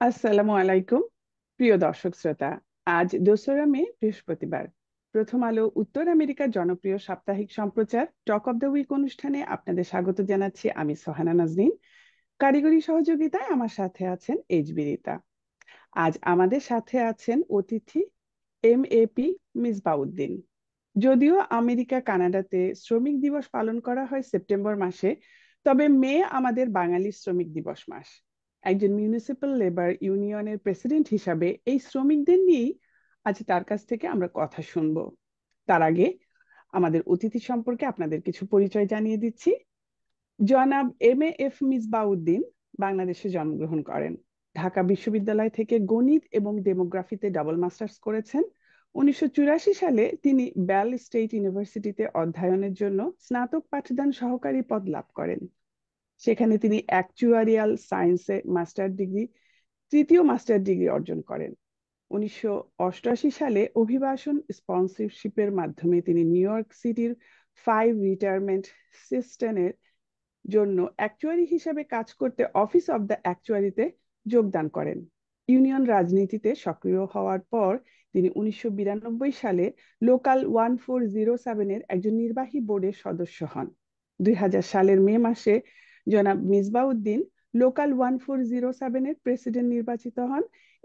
আসসালামু আলাইকুম। প্রিয় দর্শক শ্রোতা, আজ 2রা মে বৃহস্পতিবার। প্রথম আলো উত্তর আমেরিকার জনপ্রিয় সাপ্তাহিক সম্প্রচার টক অব দ্য উইক অনুষ্ঠানে আপনাদের স্বাগত জানাচ্ছি। আমি সোহানা নাজনীন। কারিগরি সহযোগিতায় আমার সাথে আছেন বিরিতা। আজ আমাদের সাথে আছেন অতিথি MAP মিসবাউদ্দিন। যদিও আমেরিকা কানাডাতে শ্রমিক দিবস পালন করা হয় সেপ্টেম্বর মাসে, তবে মে আমাদের বাঙালি শ্রমিক দিবস মাস। একজন মিউনিসিপ্যাল লেবার ইউনিয়নের প্রেসিডেন্ট হিসাবে এই শ্রমিকদের নিয়েই আজ তার কাছ থেকে আমরা কথা শুনবো। তার আগে আমাদের অতিথি সম্পর্কে আপনাদের কিছু পরিচয় জানিয়ে দিচ্ছি। জনাব MAF মিসবাউদ্দিন বাংলাদেশে জন্মগ্রহণ করেন। ঢাকা বিশ্ববিদ্যালয় থেকে গণিত এবং ডেমোগ্রাফিতে ডাবল মাস্টার্স করেছেন। 1984 সালে তিনি বেল স্টেট ইউনিভার্সিটিতে অধ্যয়নের জন্য স্নাতক পাঠদান সহকারী পদ লাভ করেন। সেখানে তিনি অ্যাকচুয়ারিয়াল সায়েন্সে তৃতীয় মাস্টার ডিগ্রি অর্জন করেন। 1988 সালে অভিবাসন স্পন্সরশিপের মাধ্যমে তিনি নিউ ইয়র্ক সিটির 5 রিটায়ারমেন্ট সিস্টেমের জন্য অ্যাকচুয়ারি হিসেবে কাজ করতে অফিস অব দ্য অ্যাকচুয়ারিতে যোগদান করেন। ইউনিয়ন রাজনীতিতে সক্রিয় হওয়ার পর তিনি 1992 সালে লোকাল 1407 এর একজন নির্বাহী বোর্ডের সদস্য হন। 2000 সালের মে মাসে জনাব মিসবাউদ্দিন লোকাল 1407 এর প্রেসিডেন্ট নির্বাচিত হন।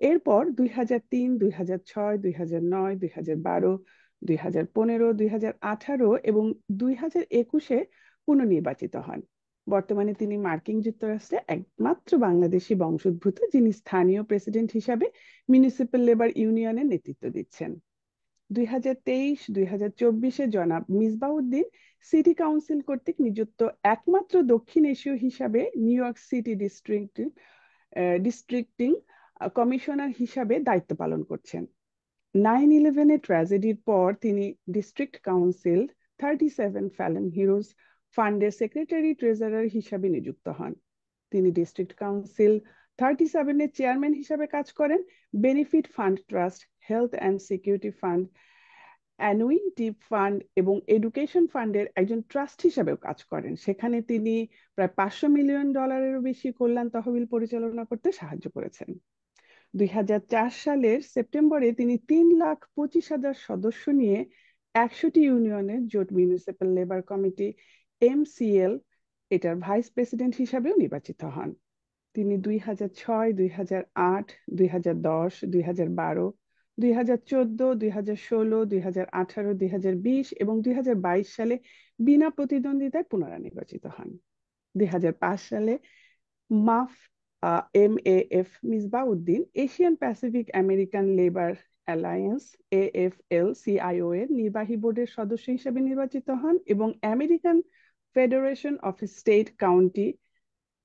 এরপর 2003, 2006, 2009, 2012, 2015, 2018 এবং 2021-এ পুনর্নির্বাচিত হন। বর্তমানে তিনি মার্কিন যুক্তরাষ্ট্রে একমাত্র বাংলাদেশি বংশোদ্ভূত যিনি স্থানীয় প্রেসিডেন্ট হিসাবে মিউনিসিপ্যাল লেবার ইউনিয়নের নেতৃত্ব দিচ্ছেন। 2023-2024-এ জনাব মিসবাউদ্দিন সিটি কাউন্সিল কর্তৃক নিযুক্ত একমাত্র দক্ষিণ এশীয় হিসাবে নিউ ইয়র্ক সিটি ডিস্ট্রিক্টিং কমিশনার হিসাবে দায়িত্ব পালন করছেন। 9/11-এর ট্র্যাজেডির পর তিনি ডিস্ট্রিক্ট কাউন্সিল 37 ফ্যালন হিরোজ ফান্ডের সেক্রেটারি ট্রেজারার হিসাবে নিযুক্ত হন। তিনি ডিস্ট্রিক্ট কাউন্সিল 37-এর চেয়ারম্যান হিসাবে কাজ করেন। Benefit fund trust, health and security fund, annuity fund এবং এডুকেশন ফান্ডের একজন ট্রাস্ট হিসাবেও কাজ করেন। সেখানে তিনি প্রায় $500 মিলিয়ন বেশি কল্যাণ তহবিল পরিচালনা করতে সাহায্য করেছেন। 2004 সালের সেপ্টেম্বরে তিনি 3,25,000 সদস্য নিয়ে 100টি ইউনিয়নের জোট মিউনিসিপ্যাল লেবার কমিটি MCL এটার ভাইস প্রেসিডেন্ট হিসাবেও নির্বাচিত হন। তিনি 2006, 2008, 2010, 2012, 2014, 2016, 2018, 2020 এবং 2022 সালে বিনা প্রতিদ্বন্দ্বিতায় পুনরানির্বাচিত হন। 2005 সালে মাফ MAF Misbauddin Asian Pacific American labour alliance AFL-CIO এর নির্বাহী বোর্ডের সদস্য হিসেবে নির্বাচিত হন এবং American federation of state, county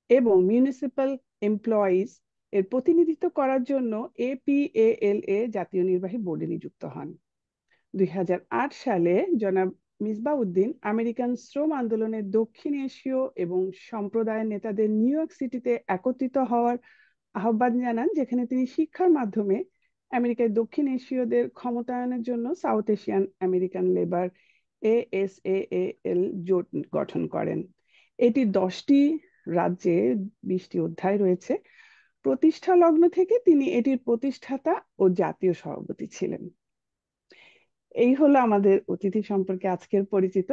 এবং মিউনিসিপাল এমপ্লয়িজ এর প্রতিনিধিত্ব করার জন্য APALA জাতীয় নির্বাহী বোর্ডে নিযুক্ত হন। 2008 সালে জনাব মিসবাউদ্দিন আমেরিকান শ্রম আন্দোলনের দক্ষিণ এশীয় এবং সম্প্রদায়ের নেতাদের নিউ ইয়র্ক সিটিতে একত্রিত হওয়ার আহ্বান জানান, যেখানে তিনি শিক্ষার মাধ্যমে আমেরিকায় দক্ষিণ এশীয়দের ক্ষমতায়নের জন্য south Asian American labour ASAAL জোট গঠন করেন। এটি 10টি রাজ্যে 20টি অধ্যায় রয়েছে। প্রতিষ্ঠা লগ্ন থেকে তিনি এটির প্রতিষ্ঠাতা ও জাতীয় সভাপতি ছিলেন। এই হলো আমাদের অতিথি সম্পর্কে আজকের পরিচিত।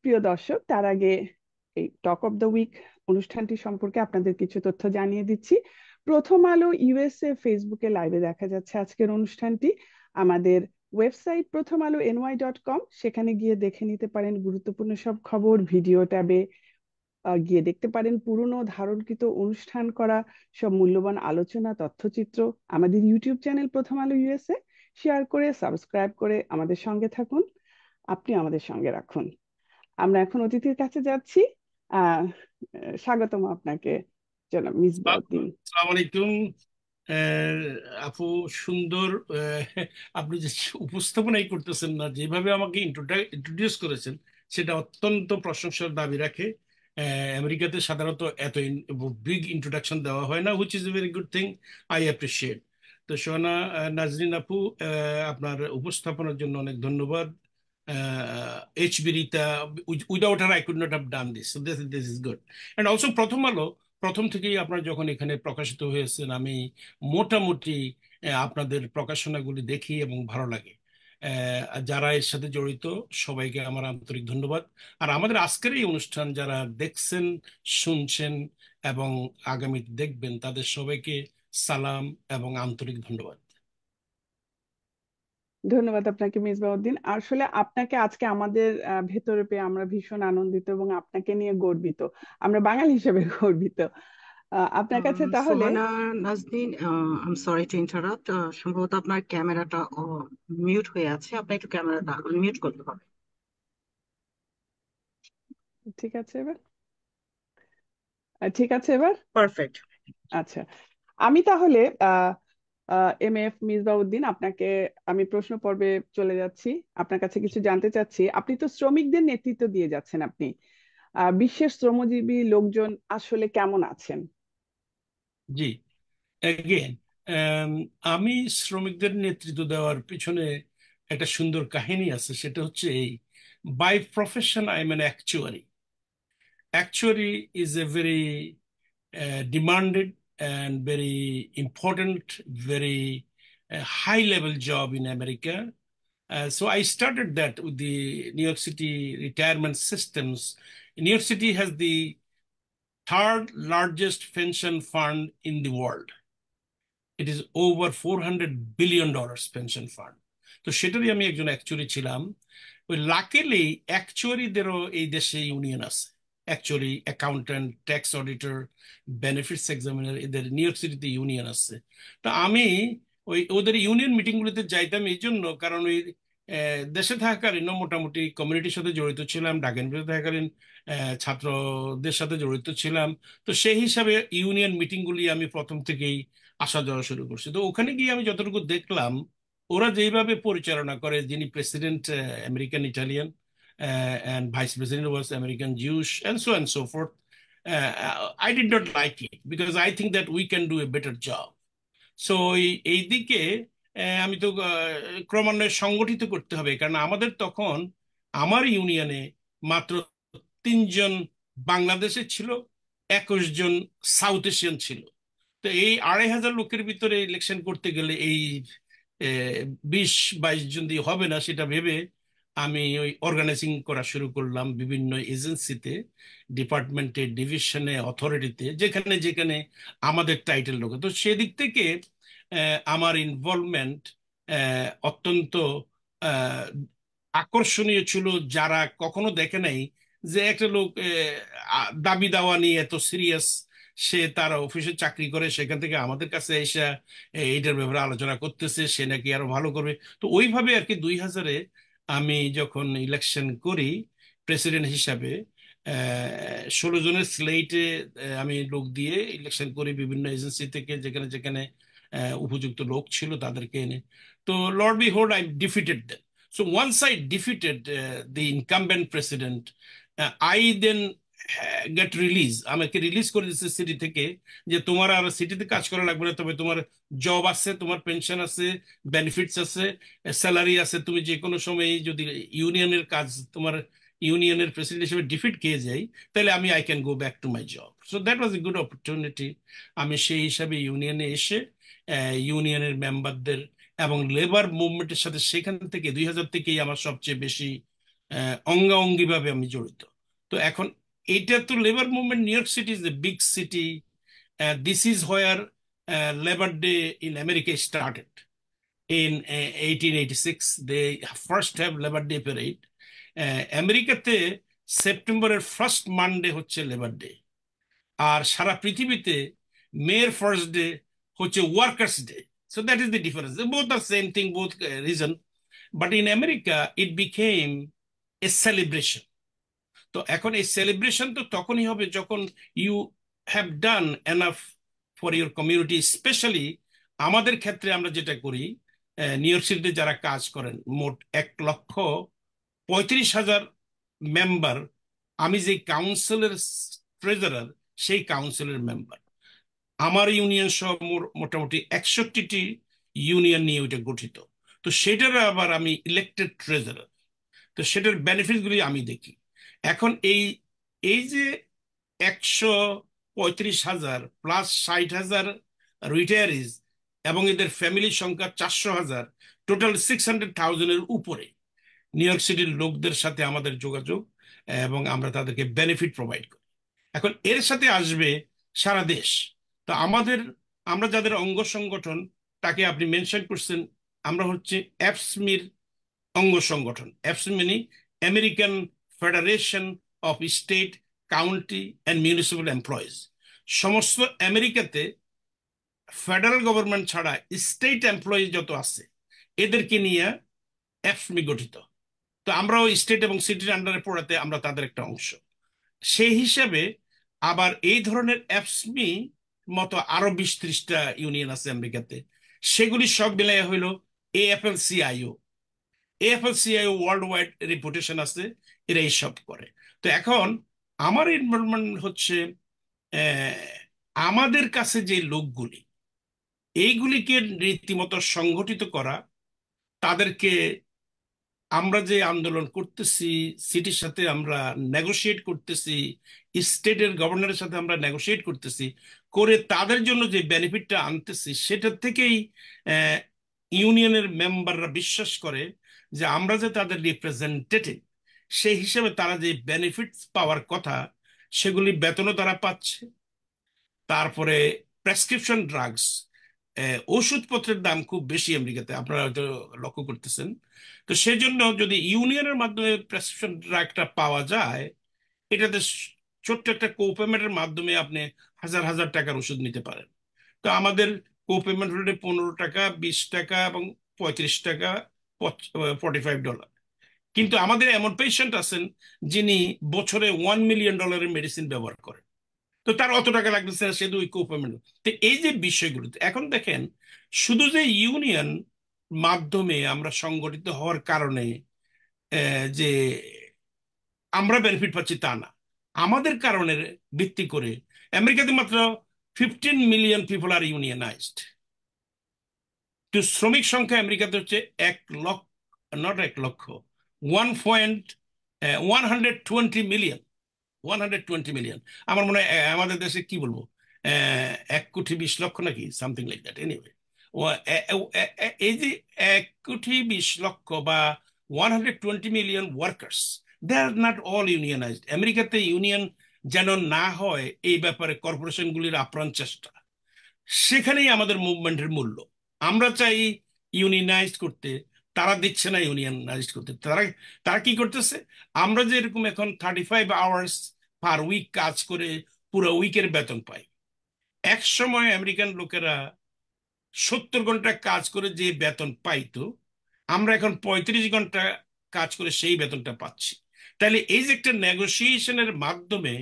প্রিয় দর্শক, তার আগে এই টক অফ দ্য উইক অনুষ্ঠানটি সম্পর্কে আপনাদের কিছু তথ্য জানিয়ে দিচ্ছি। প্রথম আলো USA ফেসবুকে লাইভে দেখা যাচ্ছে আজকের অনুষ্ঠানটি। আমাদের ওয়েবসাইট প্রথম আলো ny.com, সেখানে গিয়ে দেখে নিতে পারেন গুরুত্বপূর্ণ সব খবর। ভিডিও ট্যাবে গিয়ে দেখতে পারেন পুরনো ধারণকৃত অনুষ্ঠান করা সব মূল্যবান আলোচনা, তথ্যচিত্র। আমাদের ইউটিউব চ্যানেল প্রথম আলো USA শেয়ার করে, সাবস্ক্রাইব করে আমাদের সঙ্গে থাকুন। আপনি আমাদের সঙ্গে রাখুন। আমরা এখন অতিথির কাছে যাচ্ছি। আহ স্বাগতম আপনাকে, জনাব মিসবাউদ্দিন। আসসালামু আলাইকুম। আপু, সুন্দর। আপনি যে উপস্থাপনাই করতেছেন না, যেভাবে আমাকে ইন্ট্রোডিউস করেছেন, সেটা অত্যন্ত প্রশংসার দাবি রাখে। আমেরিকাতে সাধারণত এত বিগ ইন্ট্রোডাকশন দেওয়া হয় না, which is a very good thing. I appreciate. তো সোনা নাজরিন আপু, আপনার উপস্থাপনার জন্য অনেক ধন্যবাদ। H Birita, without her I could not have done this, this is good. And also Prothom Alo প্রথম থেকেই আপনারা যখন এখানে প্রকাশিত হয়েছেন আমি মোটামুটি আপনাদের প্রকাশনাগুলি দেখি এবং ভালো লাগে। যারা এর সাথে জড়িত সবাইকে আমার আন্তরিক ধন্যবাদ। আর আমাদের আজকের এই অনুষ্ঠান যারা দেখছেন, শুনছেন এবং আগামীতে দেখবেন তাদের সবাইকে সালাম এবং আন্তরিক ধন্যবাদ। ধন্যবাদ আপনাকে মিসবাউদ্দিন। আসলে আপনাকে আজকে আমাদের ভেতরে পেয়ে আমরা ভীষণ আনন্দিত এবং আপনাকে নিয়ে গর্বিত। আমরা বাঙালি হিসেবে গর্বিত। আপনার কাছে তাহলে Sohana Nazneen, I am sorry to interrupt, সম্ভবত আপনার ক্যামেরাটা মিউট হয়ে আছে, আপনি একটু ক্যামেরাটা মিউট করতে হবে। ঠিক আছে এবার? ঠিক আছে এবার? পারফেক্ট। আচ্ছা, আমি তাহলে এম এফ মিসবাউদ্দিন আপনাকে আমি প্রশ্ন পর্বে চলে যাচ্ছি। আপনার কাছে কিছু জানতে চাচ্ছি। আপনি তো শ্রমিকদের নেতৃত্ব দিয়ে যাচ্ছেন, আপনি বিশ্বের শ্রমজীবী লোকজন আসলে কেমন আছেন? জি, এগেন আমি শ্রমিকদের নেতৃত্ব দেওয়ার পিছনে একটা সুন্দর কাহিনী আছে। সেটা হচ্ছে এই, by profession I am an actuary. Actuary is a very demanded and very important, very high level job in America. So I started that with the New York City retirement systems. New York City has the third largest pension fund in the world. It is over $400 billion pension fund. তো সেটারই আমি একজন actuary ছিলাম। ওই luckily অ্যাকচুয়ারিদেরও এই দেশে union আছে। Actuary, accountant, tax auditor, benefits examiner, এদের নিউ ইয়র্ক সিটিতে ইউনিয়ন আছে। তো আমি ওদের ইউনিয়ন মিটিংগুলোতে যাইতাম এই জন্য, কারণ ওই দেশে থাকাকালীন মোটামুটি কমিউনিটির সাথে জড়িত ছিলাম, ঢাকা ইউনিভার্সিটিতে থাকাকালীন ছাত্রদের সাথে জড়িত ছিলাম। তো সেই হিসাবে ইউনিয়ন মিটিংগুলি আমি প্রথম থেকেই আসা যাওয়া শুরু করছি। তো ওখানে গিয়ে আমি যতটুকু দেখলাম ওরা যেভাবে পরিচালনা করে, যিনি president American Italian, and vice president was American Jewish, and so forth. I did not like it because I think that we can do a better job. So এই দিকে আমি তো ক্রমান্বয়ে সংগঠিত করতে হবে, কারণ আমাদের তখন আমার ইউনিয়নে মাত্র 3 জন বাংলাদেশের ছিল, 21 জন সাউথ এশিয়ান ছিল। তো এই 2,500 লোকের ভিতরে ইলেকশন করতে গেলে এই 20-22 জন দিয়ে হবে না, সেটা ভেবে আমি ওই অর্গানাইজিং করা শুরু করলাম বিভিন্ন এজেন্সিতে, ডিপার্টমেন্টে, ডিভিশনে, অথরিটিতে, যেখানে যেখানে আমাদের টাইটেল লোক। তো সেদিক থেকে আমার ইনভলভমেন্ট অত্যন্ত আহ, আকর্ষণীয় ছিল। যারা কখনো দেখে নাই যে একটা লোক দাবি দাওয়া নিয়ে এত সিরিয়াস, সে তার অফিসে চাকরি করে, সেখান থেকে আমাদের কাছে এসে এইটার ব্যাপারে আলোচনা করতেছে, সে নাকি আরো ভালো করবে। তো ওইভাবে আর কি 2000-এ আমি যখন ইলেকশন করি প্রেসিডেন্ট হিসাবে, 16 জনের স্লেটে আমি লোক দিয়ে ইলেকশন করি বিভিন্ন এজেন্সি থেকে, যেখানে যেখানে উপযুক্ত লোক ছিল তাদেরকে এনে। তো Lord B hold I defeated them. So once I defeated the incumbent president, I then get release. আমাকে রিলিজ করে দিচ্ছে সিটি থেকে, যে তোমার আর সিটিতে কাজ করা লাগবে না, তবে তোমার জব আছে, তোমার পেনশন আছে, বেনিফিটস আছে, স্যালারি আছে। তুমি যে কোনো সময় যদি ইউনিয়নের কাজ, তোমার ইউনিয়নের প্রেসিডেন্ট হিসেবে ডিফিট খেয়ে যাই, তাহলে আমি I can go back to my job. So that was a good opportunity. আমি সেই হিসাবে ইউনিয়নে এসে ইউনিয়নের মেম্বারদের এবং লেবার মুভমেন্টের সাথে সেখান থেকে 2000 থেকেই আমার সবচেয়ে বেশি অঙ্গাঅঙ্গি ভাবে আমি জড়িত। তো এখন এইটা তো labour movement, new York city is the big city, this is where labour day in America started in 1886. They first have labour day parade. আমেরিকাতে সেপ্টেম্বরের ফার্স্ট মানডে হচ্ছে লেবার ডে, আর সারা পৃথিবীতে মের ফার্স্ট ডে হচ্ছে workers day. So that is the difference. They both are same thing, both reason. But in America, it became a celebration. তো এখন এই celebration তো তখনই হবে যখন you have done enough for your community. Specially আমাদের ক্ষেত্রে আমরা যেটা করি, নিউ ইয়র্ক সিটিতে যারা কাজ করেন মোট 1,35,000 মেম্বার। আমি যে কাউন্সিলের ট্রেজারার, সেই কাউন্সিলের মেম্বার। আমার ইউনিয়ন সহ মোটামুটি 61টি ইউনিয়ন নিয়ে ওইটা গঠিত। তো সেটার আবার আমি ইলেক্টেড ট্রেজারার। তো সেটার বেনিফিটগুলি আমি দেখি। এখন এই এই যে 35,000 প্লাস 60,000 রিটায়ারিজ এবং এদের ফ্যামিলির সংখ্যা 400,000, টোটাল 600,000-এর উপরে নিউ ইয়র্ক সিটির লোকদের সাথে আমাদের যোগাযোগ, এবং আমরা তাদেরকে বেনিফিট প্রোভাইড করি। এখন এর সাথে আসবে সারা দেশ। তো আমরা যাদের অঙ্গ সংগঠন, তাকে আপনি মেনশন করছেন, আমরা হচ্ছে অ্যাপসমির অঙ্গ সংগঠন। অ্যাপসমি মানে American federation of state, county and municipal employees. সমস্ত আমেরিকাতে ফেডারেল গভর্নমেন্ট ছাড়া স্টেট এমপ্লয়ি যত আছে এদেরকে নিয়ে অ্যাপসমি গঠিত। তো আমরাও স্টেট এবং সিটির আন্ডারে পড়াতে আমরা তাদের একটা অংশ। সেই হিসাবে আবার এই ধরনের অ্যাপসমি মতো আরো 20-30টা ইউনিয়ন আছে আমেরিকাতে, সেগুলি সব মিলাই হইল AFL-CIO। AFL-CIO world wide reputation আছে, এরা এইসব করে। তো এখন আমার ইনভলভমেন্ট হচ্ছে আমাদের কাছে যে লোকগুলি, এইগুলিকে রীতিমতো সংগঠিত করা, তাদেরকে আমরা যে আন্দোলন করতেছি, সিটির সাথে আমরা নেগোশিয়েট করতেছি, স্টেটের গভর্নরের সাথে আমরা নেগোশিয়েট করতেছি, করে তাদের জন্য যে বেনিফিটটা আনতেছি, সেটার থেকেই ইউনিয়নের মেম্বাররা বিশ্বাস করে যে আমরা যে তাদের রিপ্রেজেন্টেটিভ, সেই হিসেবে তারা যে বেনিফিট পাওয়ার কথা সেগুলি বেতনও তারা পাচ্ছে। তারপরে প্রেসক্রিপশন ড্রাগস, ওষুধপত্রের দাম খুব বেশি আমেরিকাতে, আপনারা হয়তো লক্ষ্য করতেছেন। তো সেজন্য যদি ইউনিয়নের মাধ্যমে প্রেসক্রিপশন ড্রাগটা পাওয়া যায়, এটাতে ছোট্ট একটা কোপেমেন্টের মাধ্যমে আপনি হাজার হাজার টাকার ওষুধ নিতে পারেন। তো আমাদের কোপেমেন্ট হলে $15, $20 এবং $35, $45। কিন্তু আমাদের এমন পেশেন্ট আছেন যিনি বছরে $1 মিলিয়ন মেডিসিন ব্যবহার করেন, তো তার অত টাকা লাগতেছে না, সে তো ওই কোপেমেন্ট। তো এই যে বিষয়গুলোতে এখন দেখেন, শুধু যে ইউনিয়ন মাধ্যমে আমরা সংগঠিত হওয়ার কারণে যে আমরা বেনিফিট পাচ্ছি তা না, আমাদের কারণের ভিত্তি করে আমেরিকাতে মাত্র 15 মিলিয়ন পিপল আর ইউনিয়নাইজড। তো শ্রমিক সংখ্যা আমেরিকাতে হচ্ছে 1 লক্ষ, নট 1 লক্ষ, 120 মিলিয়ন। 120 মিলিয়ন। আমার মনে হয় আমাদের দেশে কি বলবো, 1,20,00,000 নাকি, সামথিং লাইক দ্যাট। এনিওয়ে, এই যে 1,20,00,000 বা 120 million workers, they are not all unionized. আমেরিকাতে ইউনিয়ন যেন না হয় এই ব্যাপারে কর্পোরেশনগুলির আপ্রাণ চেষ্টা। সেখানেই আমাদের মুভমেন্টের মূল্য। আমরা চাই ইউনিয়নাইজ করতে, তারা দিচ্ছে না ইউনিয়নাইজ করতে। তারা তারা কি করতেছে, আমরা যে এরকম এখন 35 আওয়ার্স পার উইক কাজ করে পুরো উইকের বেতন পাই, এক সময় আমেরিকান লোকেরা 70 ঘন্টা কাজ করে যে বেতন পাইতো, আমরা এখন 35 ঘন্টা কাজ করে সেই বেতনটা পাচ্ছি। তাহলে এই যে একটা নেগোসিয়েশনের মাধ্যমে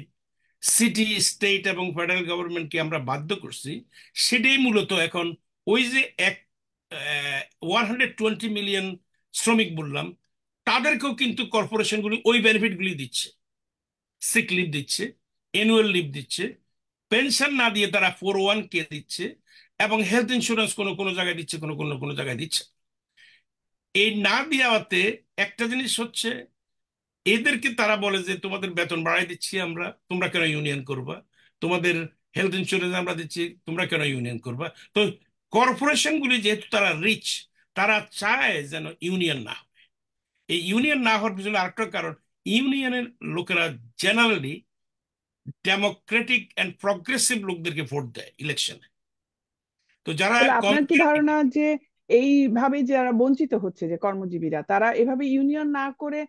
সিটি, স্টেট এবং ফেডারেল গভর্নমেন্টকে আমরা বাধ্য করছি, সেটাই মূলত এখন ওই যে 120 মিলিয়ন শ্রমিক বললাম, তাদেরকেও কিন্তু কর্পোরেশনগুলি ওই বেনিফিটগুলি দিচ্ছে। সিক লিভ দিচ্ছে, অ্যানুয়াল লিভ দিচ্ছে, পেনশন না দিয়ে তারা 401k দিচ্ছে, এবং হেলথ ইন্স্যুরেন্স কোনো কোনো জায়গায় দিচ্ছে, কোনো কোনো কোনো জায়গায় দিচ্ছে। এই না দেওয়াতে একটা জিনিস হচ্ছে, এদেরকে তারা বলে যে তোমাদের বেতন বাড়াই দিচ্ছি আমরা, তোমরা কেন ইউনিয়ন করবা, তোমাদের হেলথ ইন্স্যুরেন্স আমরা দিচ্ছি, তোমরা কেন ইউনিয়ন করবা। তো কর্পোরেশনগুলি যেহেতু তারা রিচ, তারা চায় যেন ইউনিয়ন না হয়। এই ইউনিয়ন না হওয়ার পিছনে আরেকটা কারণ, ইউনিয়নের লোকেরা জেনারেলি ডেমোক্রেটিক অ্যান্ড প্রগ্রেসিভ লোকদেরকে ভোট দেয় ইলেকশনে। তো যারা তাহলে আপনার কি ধারণা যে এইভাবে যারা বঞ্চিত হচ্ছে, যে কর্মজীবীরা, তারা এভাবে ইউনিয়ন না করে,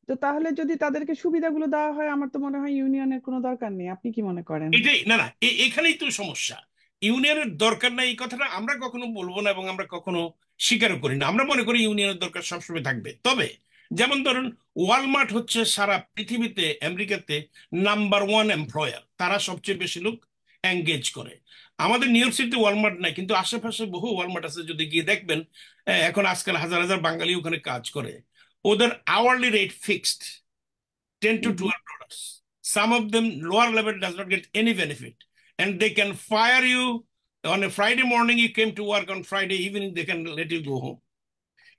তো তাহলে যদি তাদেরকে সুবিধাগুলো দেওয়া হয়, আমার তো মনে হয় ইউনিয়নের কোনো দরকার নেই। আপনি কি মনে করেন? এটাই না না, এখানেই তো সমস্যা। ইউনিয়নের দরকার নাই এই কথাটা আমরা কখনো বলবো না, এবং আমরা কখনো স্বীকারও করি না। আমরা মনে করি ইউনিয়নের দরকার সবসময় থাকবে। তবে যেমন ধরুন, ওয়ালমার্ট হচ্ছে সারা পৃথিবীতে আমেরিকাতে নাম্বার 1 এমপ্লয়ার, তারা সবচেয়ে বেশি লোক এঙ্গেজ করে। আমাদের নিউ ইয়র্ক সিটিতে ওয়ালমার্ট নাই, কিন্তু আশেপাশে বহু ওয়ালমার্ট আছে, যদি গিয়ে দেখবেন এখন আজকাল হাজার হাজার বাঙালি ওখানে কাজ করে। ওদের hourly rate fixed, $10 to $12. Some of them lower level does not get any benefit, and they can fire you on a Friday morning. You came to work on Friday evening, they can let you go home.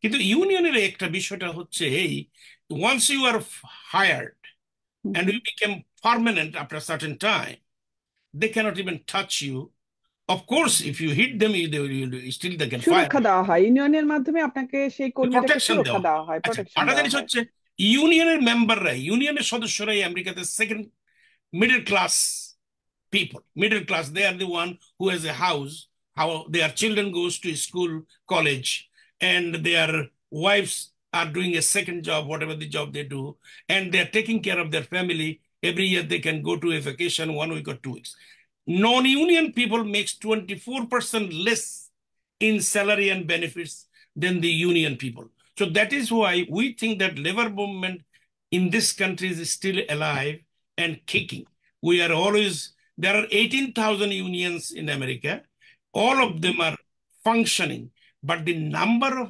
কিন্তু ইউনিয়নের একটা বিষয়টা হচ্ছে এই, once you are hired and you become permanent after a certain time, they cannot even touch you. Of course, if you hit them, still they can fire. সুরক্ষা দেওয়া হয় ইউনিয়নের মাধ্যমে, আপনাকে সেই কর্মীটাকে প্রোটেকশন সুরক্ষা দেওয়া। দেওয়া হয়, আচ্ছা, প্রোটেকশন আরেকটা দেওয়া জিনিস হয়। হচ্ছে ইউনিয়নের মেম্বাররাই, ইউনিয়নের সদস্যরাই আমেরিকাতে second middle class people. Middle class, they are the one who has a house, how their children goes to school, college, and their wives are doing a second job, whatever the job they do, and they're taking care of their family. Every year they can go to a vacation 1 week or 2 weeks. Non-union people makes 24% less in salary and benefits than the union people. So that is why we think that labor movement in this country is still alive and kicking. We are always, there are 18,000 unions in America. All of them are functioning, but the number of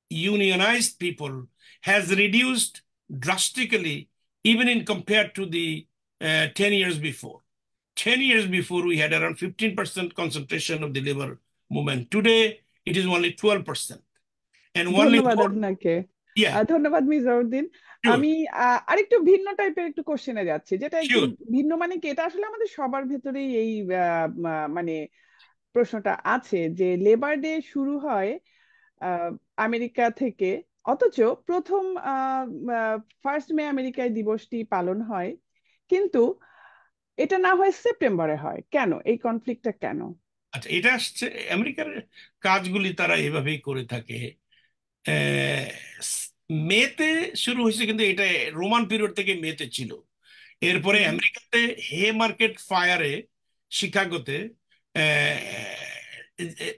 unionized people has reduced drastically, even in compared to the 10 years before. 10 years before, we had around 15% concentration of the labor movement. Today, it is only 12%. And only, ধন্যবাদ আপনাকে। yeah, ধন্যবাদ মির্জাউদ্দিন। sure, আমি আরেকটু ভিন্ন টাইপের একটু কোশ্চেনে যাচ্ছি, যেটা একটু sure. ভিন্ন, মানে কি এটা আসলে আমাদের সবার ভেতরেই এই মানে প্রশ্নটা আছে যে লেবার ডে শুরু হয় আমেরিকা থেকে, অথচ প্রথম 1 মে আমেরিকায় দিবসটি পালন হয়, কিন্তু এটা না হয় সেপ্টেম্বরে হয়, কেন এই কনফ্লিক্টটা কেন? আচ্ছা, এটা আসছে আমেরিকার কাজগুলি তারা এভাবেই করে থাকে। মেতে শুরু হয়েছে, কিন্তু এটা রোমান পিরিয়ড থেকে মেতে ছিল। এরপরে আমেরিকাতে হে মার্কেট ফায়ারে শিকাগোতে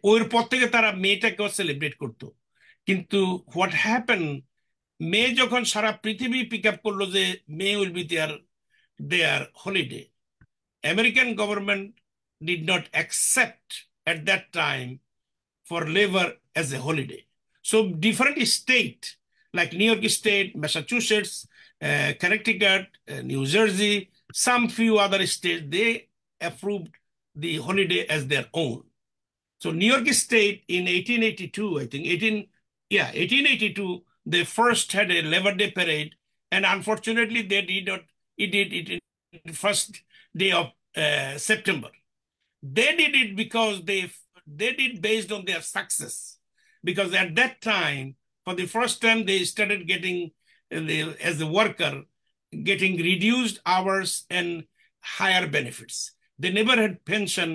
ওর পর থেকে তারা মেটাকেও সেলিব্রেট করতো। কিন্তু হোয়াট হ্যাপেন, মে যখন সারা পৃথিবী পিক আপ করলো যে May will be their holiday, American government did not accept at that time for labor as a holiday. So different state like New York State, Massachusetts, Connecticut, New Jersey, some few other states, they approved the holiday as their own. So New York State in 1882, I think 1882, they first had a Labor Day parade, and unfortunately they did not. It did it in the first day of September. They did it because they did based on their success. Because at that time, for the first time, they started getting, as a worker, getting reduced hours and higher benefits. They never had pension.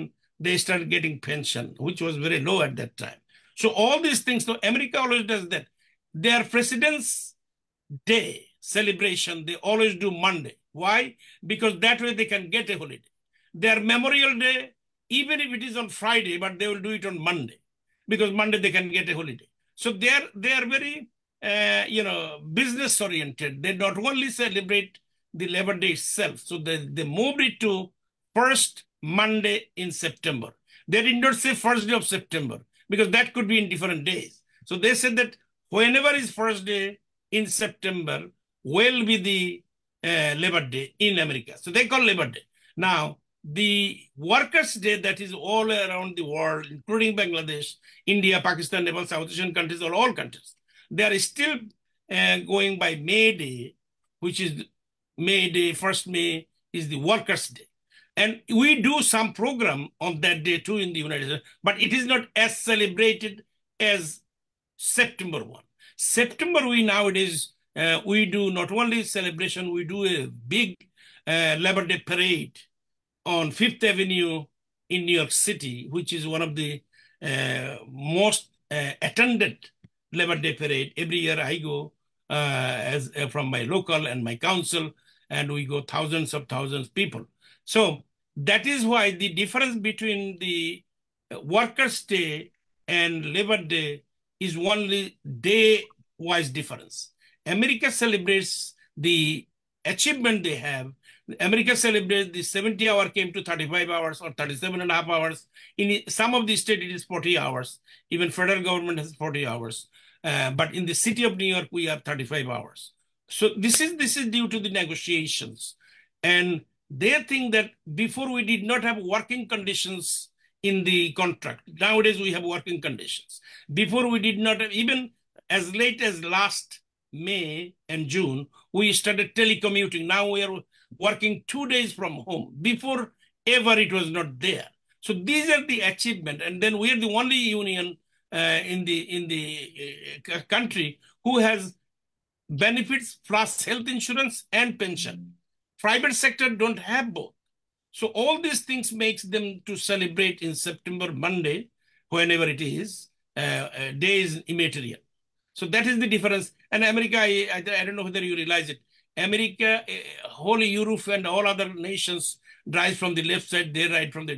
They started getting pension, which was very low at that time. So all these things, so America always does that. Their President's Day celebration, they always do Monday. Why? Because that way they can get a holiday. Their Memorial Day, even if it is on Friday, but they will do it on Monday, because Monday they can get a holiday. So they are very business oriented. They not only celebrate the Labor Day itself, so they moved it to first Monday in September. They did not say first day of September, because that could be in different days. So they said that whenever is first day in September will be the Labor Day in America. So they call Labor Day. Now, the Workers' Day, that is all around the world, including Bangladesh, India, Pakistan, Nepal, South Asian countries, or all countries, they are still going by May Day, which is May Day, 1st May is the Workers' Day. And we do some program on that day too in the United States, but it is not as celebrated as September 1. September, we nowadays, we do not only celebration, we do a big Labor Day parade on 5th Avenue in New York City, which is one of the most attended Labor Day parade. Every year I go from my local and my council, and we go thousands of people. So that is why the difference between the Workers' Day and Labor Day is only day-wise difference. America celebrates the achievement they have. America celebrates the 70-hour came to 35 hours or 37.5 hours. In some of the states, it is 40 hours. Even federal government has 40 hours. But in the city of New York, we have 35 hours. So this is due to the negotiations. And they think that before we did not have working conditions in the contract. Nowadays, we have working conditions. Before we did not have, even as late as last May and June, we started telecommuting. Now we are working 2 days from home. Before, Ever it was not there. So these are the achievement, and then we are the only union in the country who has benefits plus health insurance and pension. Private sector don't have both. So all these things makes them to celebrate in September Monday, whenever it is. Day is immaterial. So that is the difference. And America, I don't know whether you realize it. America, whole Europe and all other nations drive from the left side, they ride from the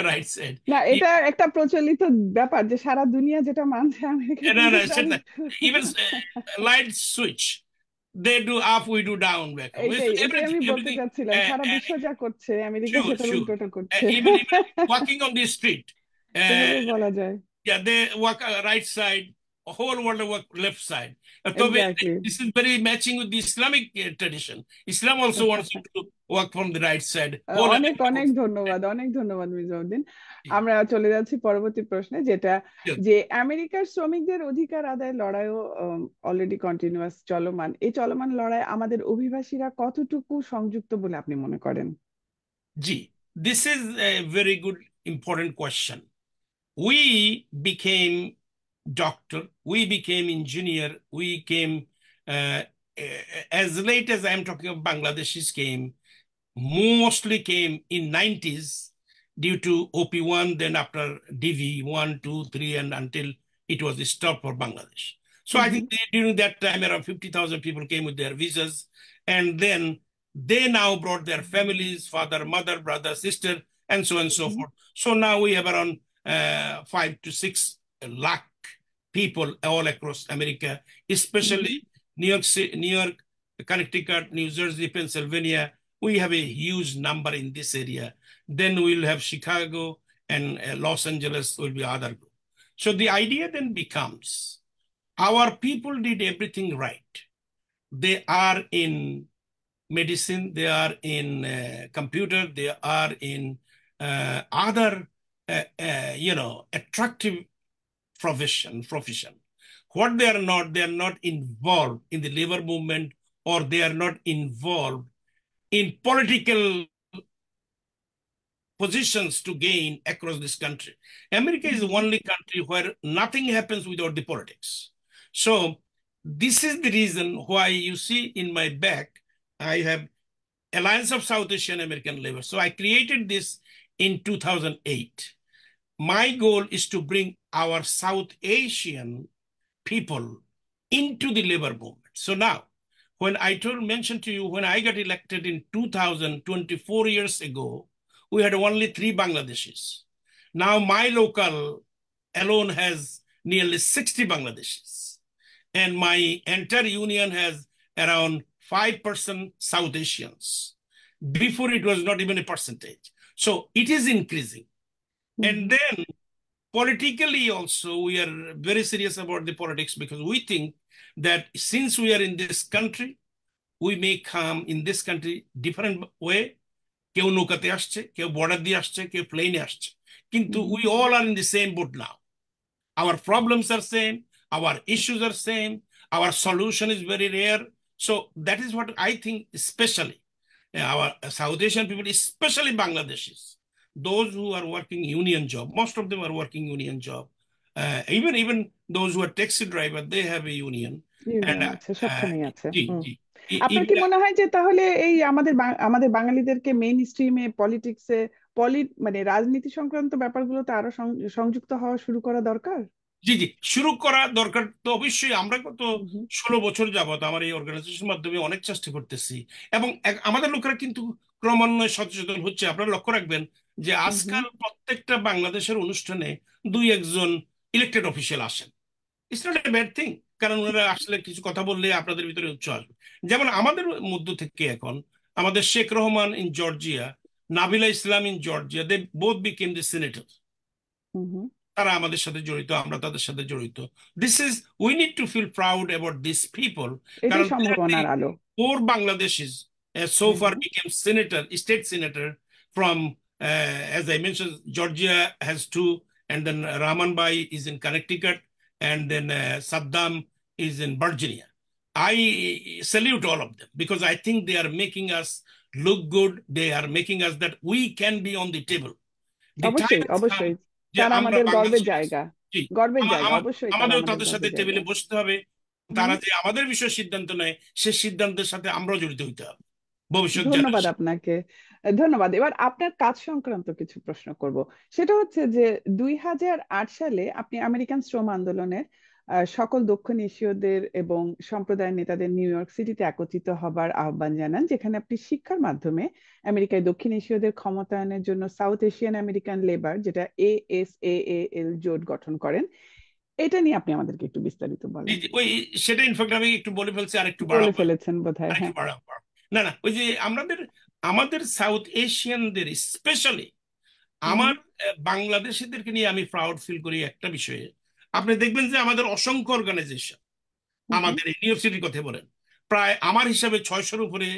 right side. না, এটা একটা প্রচলিত ব্যাপার যে সারা দুনিয়া যেটা মানছে America No, no, কিন্তু তারা even light switch, they do up, we do down back home. এটাই It's এটাই আমি everything, বলতে everything. চাচ্ছিলাম, সারা বিশ্ব যা করছে আমেরিকা Sure, সেটার sure. উল্টোটা করছে। Even walking on the street, সেভাবেই বলা যায়। yeah, they walk right side, whole world walk left side. So exactly. this is very matching with the Islamic tradition. Islam also wants you to walk from the right side. Whole অনেক America অনেক walks- ধন্যবাদ, অনেক ধন্যবাদ মির্জাউদ্দিন। Yeah. আমরা চলে যাচ্ছি পরবর্তী প্রশ্নে, যেটা Yeah. যে আমেরিকার শ্রমিকদের অধিকার আদায়ের লড়াইও অলরেডি কন্টিনিউয়াস চলমান। এই চলমান লড়াই আমাদের অভিবাসীরা কতটুকু সংযুক্ত বলে আপনি মনে করেন? Gee, this is a very good, important question. We became doctor, we became engineer, we came, as late as I'm talking of Bangladeshis came, mostly came in 90s due to OP1, then after DV 1, 2, 3, and until it was stopped for Bangladesh. So I think during that time, around 50,000 people came with their visas, and then they now brought their families, father, mother, brother, sister, and so on and so forth. So now we have around 5 to 6 lakh people all across America, especially New York, Connecticut, New Jersey, Pennsylvania. We have a huge number in this area. Then we'll have Chicago and Los Angeles will be other group. So the idea then becomes, our people did everything right. They are in medicine, they are in computer, they are in other, attractive profession. What they are not involved in the labor movement, or they are not involved in political positions to gain across this country. America is the only country where nothing happens without the politics. So this is the reason why you see in my back, I have Alliance of South Asian American Labor. So I created this in 2008. My goal is to bring our South Asian people into the labor movement. So now, when I mentioned to you, when I got elected in 2024 years ago, we had only 3 Bangladeshis. Now my local alone has nearly 60 Bangladeshis. And my entire union has around 5% South Asians. Before it was not even a percentage. So it is increasing. And then politically also, we are very serious about the politics, because we think that since we are in this country, we may come in this country different way. কেউ নৌকাতে আসছে, কেউ border দিয়ে আসছে, কেউ প্লেনে আসছে, কিন্তু we all are in the same boat now. Our problems are same, our issues are same, our solution is very rare. So that is what I think, especially our South Asian people, especially Bangladeshis, those who are working union job, most of them are working union job. Even those who are taxi driver, they have a union. Union আছে, সবখানেই আছে। জি, জি। আপনার কি মনে হয় যে তাহলে এই আমাদের বাঙালিদেরকে মেইন স্ট্রিমে পলিটিক্সে মানে রাজনীতি সংক্রান্ত ব্যাপারগুলোতে আরো সংযুক্ত হওয়া শুরু করা দরকার? জি, জি, শুরু করা দরকার তো অবশ্যই। আমরা গত 16 বছর যাবত আমার এই অর্গানাইজেশনের মাধ্যমে অনেক চেষ্টা করতেছি, এবং আমাদের লোকেরা কিন্তু ক্রমান্বয়ে সচেতন হচ্ছে। আপনারা লক্ষ্য রাখবেন যে আজকাল প্রত্যেকটা বাংলাদেশের অনুষ্ঠানে 2-1 ইলেক্টেড অফিসিয়াল আসেন। It's not a bad thing, কারণ ওনারা আসলে কিছু কথা বললে আপনাদের ভিতরে উৎসাহ আসবে। যেমন আমাদের মধ্য থেকে এখন আমাদের Sheikh Rahman in Georgia, Nabila Islam in Georgia, they both became the senator. তারা আমাদের সাথে জড়িত, আমরা তাদের সাথে জড়িত। This is, we need to feel proud about this people, কারণ সম্ভাবনার আলো। 4 Bangladeshis so far became state senator from, as I mentioned, Georgia has 2, and then Rahman Bhai is in Connecticut, and then Saddam is in Virginia. I salute all of them, because I think they are making us look good, they are making us that we can be on the table. The time অবশ্যই has come অবশ্যই, যে তারা আমরা আমাদের গর্বের বাংলাদেশ, জায়গা, জি, গর্বের জায়গা, অবশ্যই তারা আমাদেরও আমাদের তাদের সাথে গর্বের জায়গা। টেবিলে বসতে হবে। হুম। তারা যে আমাদের বিষয়ে সিদ্ধান্ত নেয়, সে সিদ্ধান্তের সাথে আমরাও জড়িত হইতে হবে, ভবিষ্যৎ ধন্যবাদ জেনারেশন। আপনাকে, ধন্যবাদ। এবার আপনার কাজ সংক্রান্ত কিছু প্রশ্ন করব। সেটা হচ্ছে যে 2008 সালে আপনি আমেরিকান শ্রম আন্দোলনের সকল দক্ষিণ এশীয়দের এবং সম্প্রদায়ের নেতাদের নিউ ইয়র্ক সিটিতে একত্রিত হবার আহ্বান জানান, যেখানে আপনি শিক্ষার মাধ্যমে আমেরিকায় দক্ষিণ এশীয়দের ক্ষমতায়নের জন্য সাউথ এশিয়ান আমেরিকান লেবার, যেটা ASAAL জোট গঠন করেন। এটা নিয়ে আপনি আমাদেরকে একটু বিস্তারিত জি, বলেন। জি, ওই সেটা ইনফ্যাক্ট আমি একটু বলে ফেলছি, আর একটু বলে বাড়াবো, ফেলেছেন বোধহয়, আরেকটু হ্যাঁ। বাড়াবো। না, না, ওই যে আমাদের সাউথ এশিয়ানদের স্পেশালি হুম আমার বাংলাদেশিদেরকে নিয়ে আমি প্রাউড ফিল করি একটা বিষয়ে। আপনি দেখবেন যে আমাদের অসংখ্য অর্গানাইজেশন, হুম হুম আমাদের নিউ ইয়র্ক সিটির কথা বলেন, প্রায় আমার হিসাবে 600-র উপরে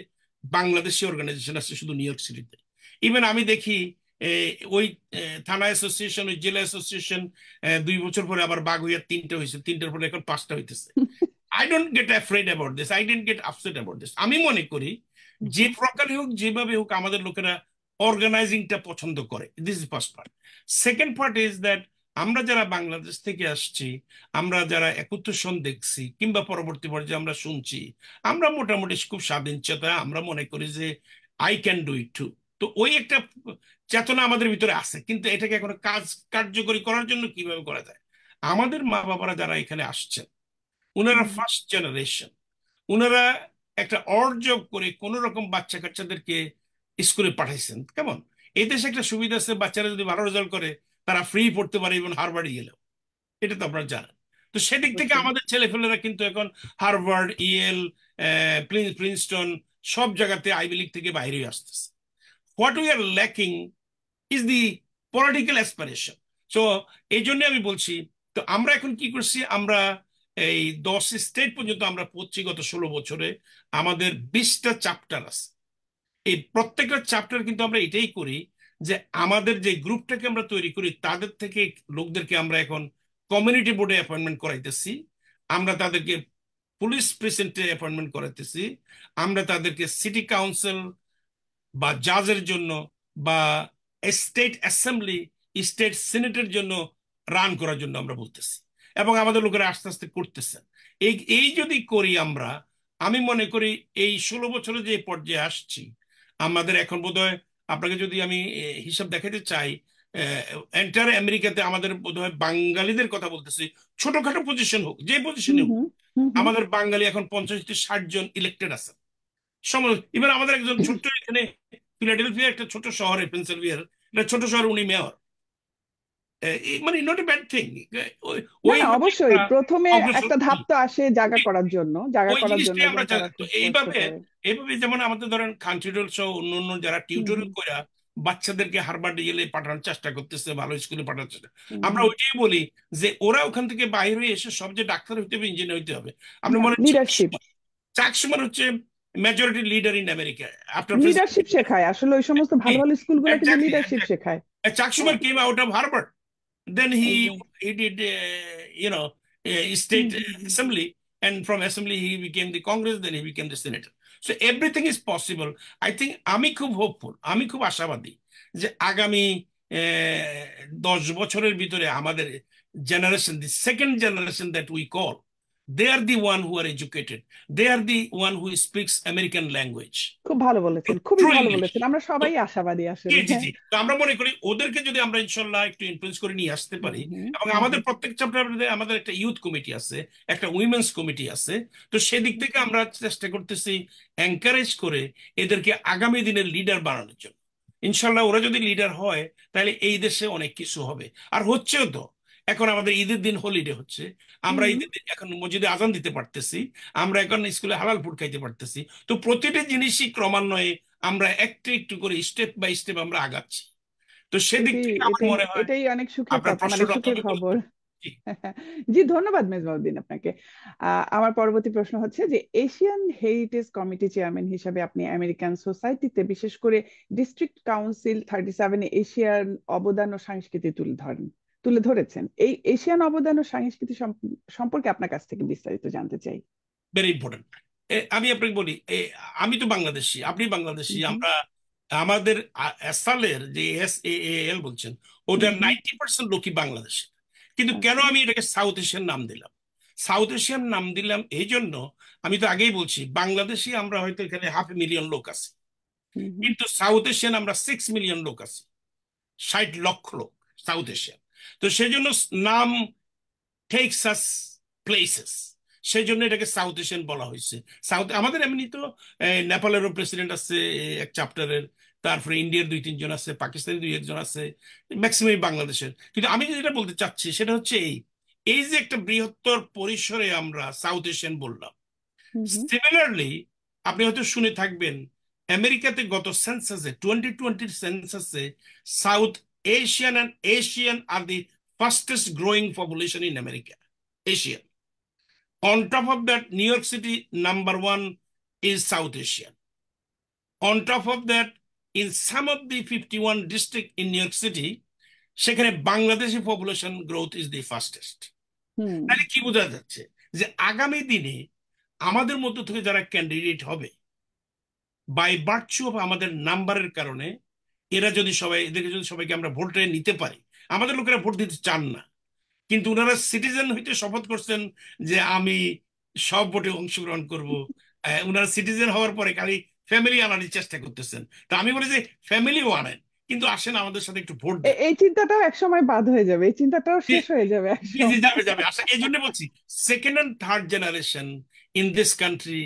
বাংলাদেশি অর্গানাইজেশন আছে শুধু নিউ ইয়র্ক সিটিতে। ইভেন আমি দেখি ওই থানা অ্যাসোসিয়েশন, ওই জেলা অ্যাসোসিয়েশন 2 বছর পরে আবার বাগুইয়ার 3টে হয়েছে, 3টের পরে এখন 5টা হইতেছে। I don't get afraid about this, I don't get upset about this. আমি মনে করি যে হুম প্রকারে হোক, যেভাবে হোক, আমাদের লোকেরা অর্গানাইজিংটা পছন্দ করে। This is first part. Second part is that আমরা যারা বাংলাদেশ থেকে আসছি, আমরা যারা 71 সন দেখছি, কিংবা পরবর্তী পর্যায়ে আমরা শুনছি, আমরা মোটামুটি খুব স্বাধীনচেতা, আমরা মনে করি যে I can do it too. তো ওই একটা চেতনা আমাদের ভিতরে আছে, কিন্তু এটাকে এখন কার্যকরী করার জন্য কিভাবে করা যায়। আমাদের মা বাবারা যারা এখানে আসছেন, ওনারা হুম ফার্স্ট জেনারেশন, ওনারা একটা অর্জব করে কোন রকম বাচ্চা কাচ্চাদেরকে স্কুলে পাঠাইছেন। কেমন, এই দেশে একটা সুবিধা আছে, বাচ্চারা যদি ভালো রেজাল্ট করে তারা ফ্রি পড়তে পারে, ইভেন হারবার্ডে গেলেও। এটা তো আপনারা জানেন। তো সেদিক থেকে অবশ্যই। আমাদের ছেলেপেলেরা কিন্তু এখন হার্ভার্ড, ইয়েল, প্রিন্সটন, সব জায়গাতে আইভি লীগ থেকে বাইরে আসতেছে। What we are lacking is the political aspiration. So এই জন্য আমি বলছি, তো আমরা এখন কি করছি, আমরা এই 10 স্টেট পর্যন্ত আমরা পড়ছি গত 16 বছরে। আমাদের 20টা চ্যাপ্টার আছে। এই প্রত্যেকটা চ্যাপ্টার কিন্তু আমরা এটাই করি যে আমাদের যে গ্রুপটাকে আমরা তৈরি করি, তাদের থেকে লোকদেরকে আমরা এখন কমিউনিটি বোর্ডে অ্যাপয়েন্টমেন্ট করাইতেছি, আমরা তাদেরকে পুলিশ প্রেসিডেন্টে অ্যাপয়েন্টমেন্ট করাইতেছি, আমরা তাদেরকে সিটি কাউন্সিল বা জাজের জন্য, বা স্টেট অ্যাসেম্বলি, স্টেট সিনেটের জন্য রান করার জন্য আমরা বলতেছি, এবং আমাদের লোকেরা আস্তে আস্তে করতেছে। এই এই যদি করি আমরা, আমি মনে করি এই 16 বছরে যে পর্যায়ে আসছি, আমাদের এখন বোধহয়, আপনাকে যদি আমি হিসাব দেখাতে চাই, এন্টার আমেরিকাতে আমাদের বোধহয় বাঙালিদের কথা বলতেছি, ছোটখাটো পজিশন হোক, যে হুম পজিশনে হোক, হুম হুম হুম আমাদের বাঙালি এখন 50-60 জন ইলেক্টেড আছে। এবার আমাদের একজন ছোট্ট এখানে ফিলাডেলফিয়া, একটা ছোট শহরে, পেনসিলভিয়ার একটা ছোট শহরে উনি মেয়র। মানে নট এ ব্যাড থিং। না না, ওইভাবে অবশ্যই প্রথমে অগ্রসর, একটা ধাপ তো আসে জায়গা ওই করার জন্য, জিনিসটাই এবং আমরা চাই। তারা তো ঠিক করতে এইভাবে পারে। এইভাবে যেমন আমাদের ধরেন কান্ট্রিডল সহ অন্য অন্য যারা হুম টিউটোরিয়াল হুম করে বাচ্চাদেরকে হারবার্ডে গেলে পাঠানোর চেষ্টা করতেছে, ভালো স্কুলে পাঠাচ্ছে। হুম আমরা হুম। ওইটাই বলি যে ওরা ওখান থেকে বাইরে হয়ে এসে সব যে ডাক্তার হইতে হবে, ইঞ্জিনিয়ার হইতে হবে। আপনি না, মনে লিডারশিপ, চাকসুমার হচ্ছে majority leader in America after leadership শেখায় আসলে ওই সমস্ত ভালো ভালো স্কুলগুলো, কিন্তু এক্স্যাক্টলি, লিডারশিপ শেখায়। Chuck Schumer came out of Harvard, then একদম। he did you know hmm state hmm hmm. assembly, and from assembly he became the congress, then he became the senator. So everything is possible. I think আমি খুব hopeful, আমি খুব আশাবাদী যে আগামী 10 বছরের ভিতরে আমাদের generation, the second generation that we call, they are the one who are educated, they are the one who speaks American language, খুব ভালো বলেছেন, খুবই true ভালো English. বলেছেন, আমরা তো সবাই আশাবাদী জি, আসলে, জি, হ্যাঁ। জি। তো আমরা মনে করি ওদেরকে যদি আমরা ইনশাল্লাহ একটু ইনফ্লুয়েন্স করে নিয়ে আসতে হুম পারি, হুম এবং হুম আমাদের হুম প্রত্যেক চ্যাপ্টারে আমাদের একটা ইউথ কমিটি আছে, একটা উইমেন্স কমিটি আছে। তো সেদিক থেকে আমরা চেষ্টা করতেছি এনকারেজ করে এদেরকে আগামী দিনের লিডার বানানোর জন্য। ইনশাল্লাহ ওরা যদি লিডার হয়, তাহলে এই দেশে অনেক কিছু হবে, আর হচ্ছেও তো। এখন আমাদের ঈদের দিন হলিডে হচ্ছে, আমরা হুম। ঈদের দিন এখন মসজিদে আজান দিতে পারতেছি, আমরা এখন স্কুলে হালাল ফুড খাইতে পারতেছি। তো প্রতিটি জিনিসই ক্রমান্বয়ে আমরা একটু একটু করে স্টেপ বাই স্টেপ আমরা আগাচ্ছি। তো সেদিক এটাই থেকে আমার এটাই মনে হয় এটাই অনেক সুখের আপনার কথা, মানে প্রশ্নটা সুখের অত্যন্ত খবর। গুরুত্বপূর্ণ। জি, জি, ধন্যবাদ মেজবাউদ্দিন আপনাকে। আমার পরবর্তী প্রশ্ন হচ্ছে যে এশিয়ান হেরিটেজ কমিটি চেয়ারম্যান হিসাবে আপনি আমেরিকান সোসাইটিতে, বিশেষ করে ডিস্ট্রিক্ট কাউন্সিল 37 এশিয়ার অবদান ও সংস্কৃতি তুলে ধরেছেন। এই এশিয়ান অবদান ও সংস্কৃতি সম্পর্কে আপনার কাছ থেকে বিস্তারিত জানতে চাই। Very important. আমি আপনাকে বলি, আমি তো বাংলাদেশি, আপনি বাংলাদেশি, হুম আমরা আমাদের সালের যে SAAL বলছেন, ওটার হুম 90% লোকই বাংলাদেশি। কিন্তু কেন আচ্ছা আমি এটাকে সাউথ এশিয়ান নাম দিলাম? সাউথ এশিয়ান নাম দিলাম এই জন্য, আমি তো আগেই বলছি, বাংলাদেশি আমরা হয়তো এখানে 500,000 লোক আছে, হুম কিন্তু সাউথ এশিয়ান আমরা 6 মিলিয়ন লোক আছি, 60 লক্ষ লোক সাউথ এশিয়ান। তো সেজন্য নাম টেক্স আস প্লেসেস, সেই জন্য এটাকে সাউথ এশিয়ান বলা হয়েছে। সাউথ আমাদের এমনি তো নেপালেরও প্রেসিডেন্ট আছে এক চ্যাপ্টারের, তারপরে ইন্ডিয়ার 2-3 জন আছে, পাকিস্তানি 2-1 জন আছে, ম্যাক্সিমাম বাংলাদেশের। কিন্তু আমি যেটা বলতে চাচ্ছি সেটা হচ্ছে এই, এই যে একটা বৃহত্তর পরিসরে আমরা সাউথ এশিয়ান বললাম। হুম সিমিলারলি আপনি হয়তো শুনে থাকবেন, আমেরিকাতে গত সেন্সাসে 2020 সেন্সাসে South Asian and Asian are the fastest growing population in America, Asian. On top of that, New York City #1 is South Asian. On top of that, in some of the 51 districts in New York City, সেখানে Bangladeshi population growth is the fastest. Hmm তাহলে কি বোঝা যাচ্ছে যে আগামী দিনে আমাদের মধ্য থেকে যারা ক্যান্ডিডেট হবে, বাই বার্চু অফ আমাদের নাম্বারের কারণে, এরা যদি সবাই, এদেরকে যদি সবাইকে আমরা ভোটে নিতে পারি, আমাদের লোকেরা ভোট দিতে চান না, কিন্তু ওনারা সিটিজেন হইতে শপথ করছেন যে আমি সব ভোটে অংশগ্রহণ করব। ওনারা সিটিজেন হওয়ার পরে খালি ফ্যামিলি আনার চেষ্টা করতেছেন। তো আমি বলি যে ফ্যামিলিও আনেন, কিন্তু আসেন আমাদের সাথে একটু ভোট দেন। এই চিন্তাটাও একসময় বাদ হয়ে যাবে, এই চিন্তাটাও শেষ হয়ে যাবে জি জি, একসময়। যাবে যাবে, আসলে এই জন্য বলছি second and third generation in this country,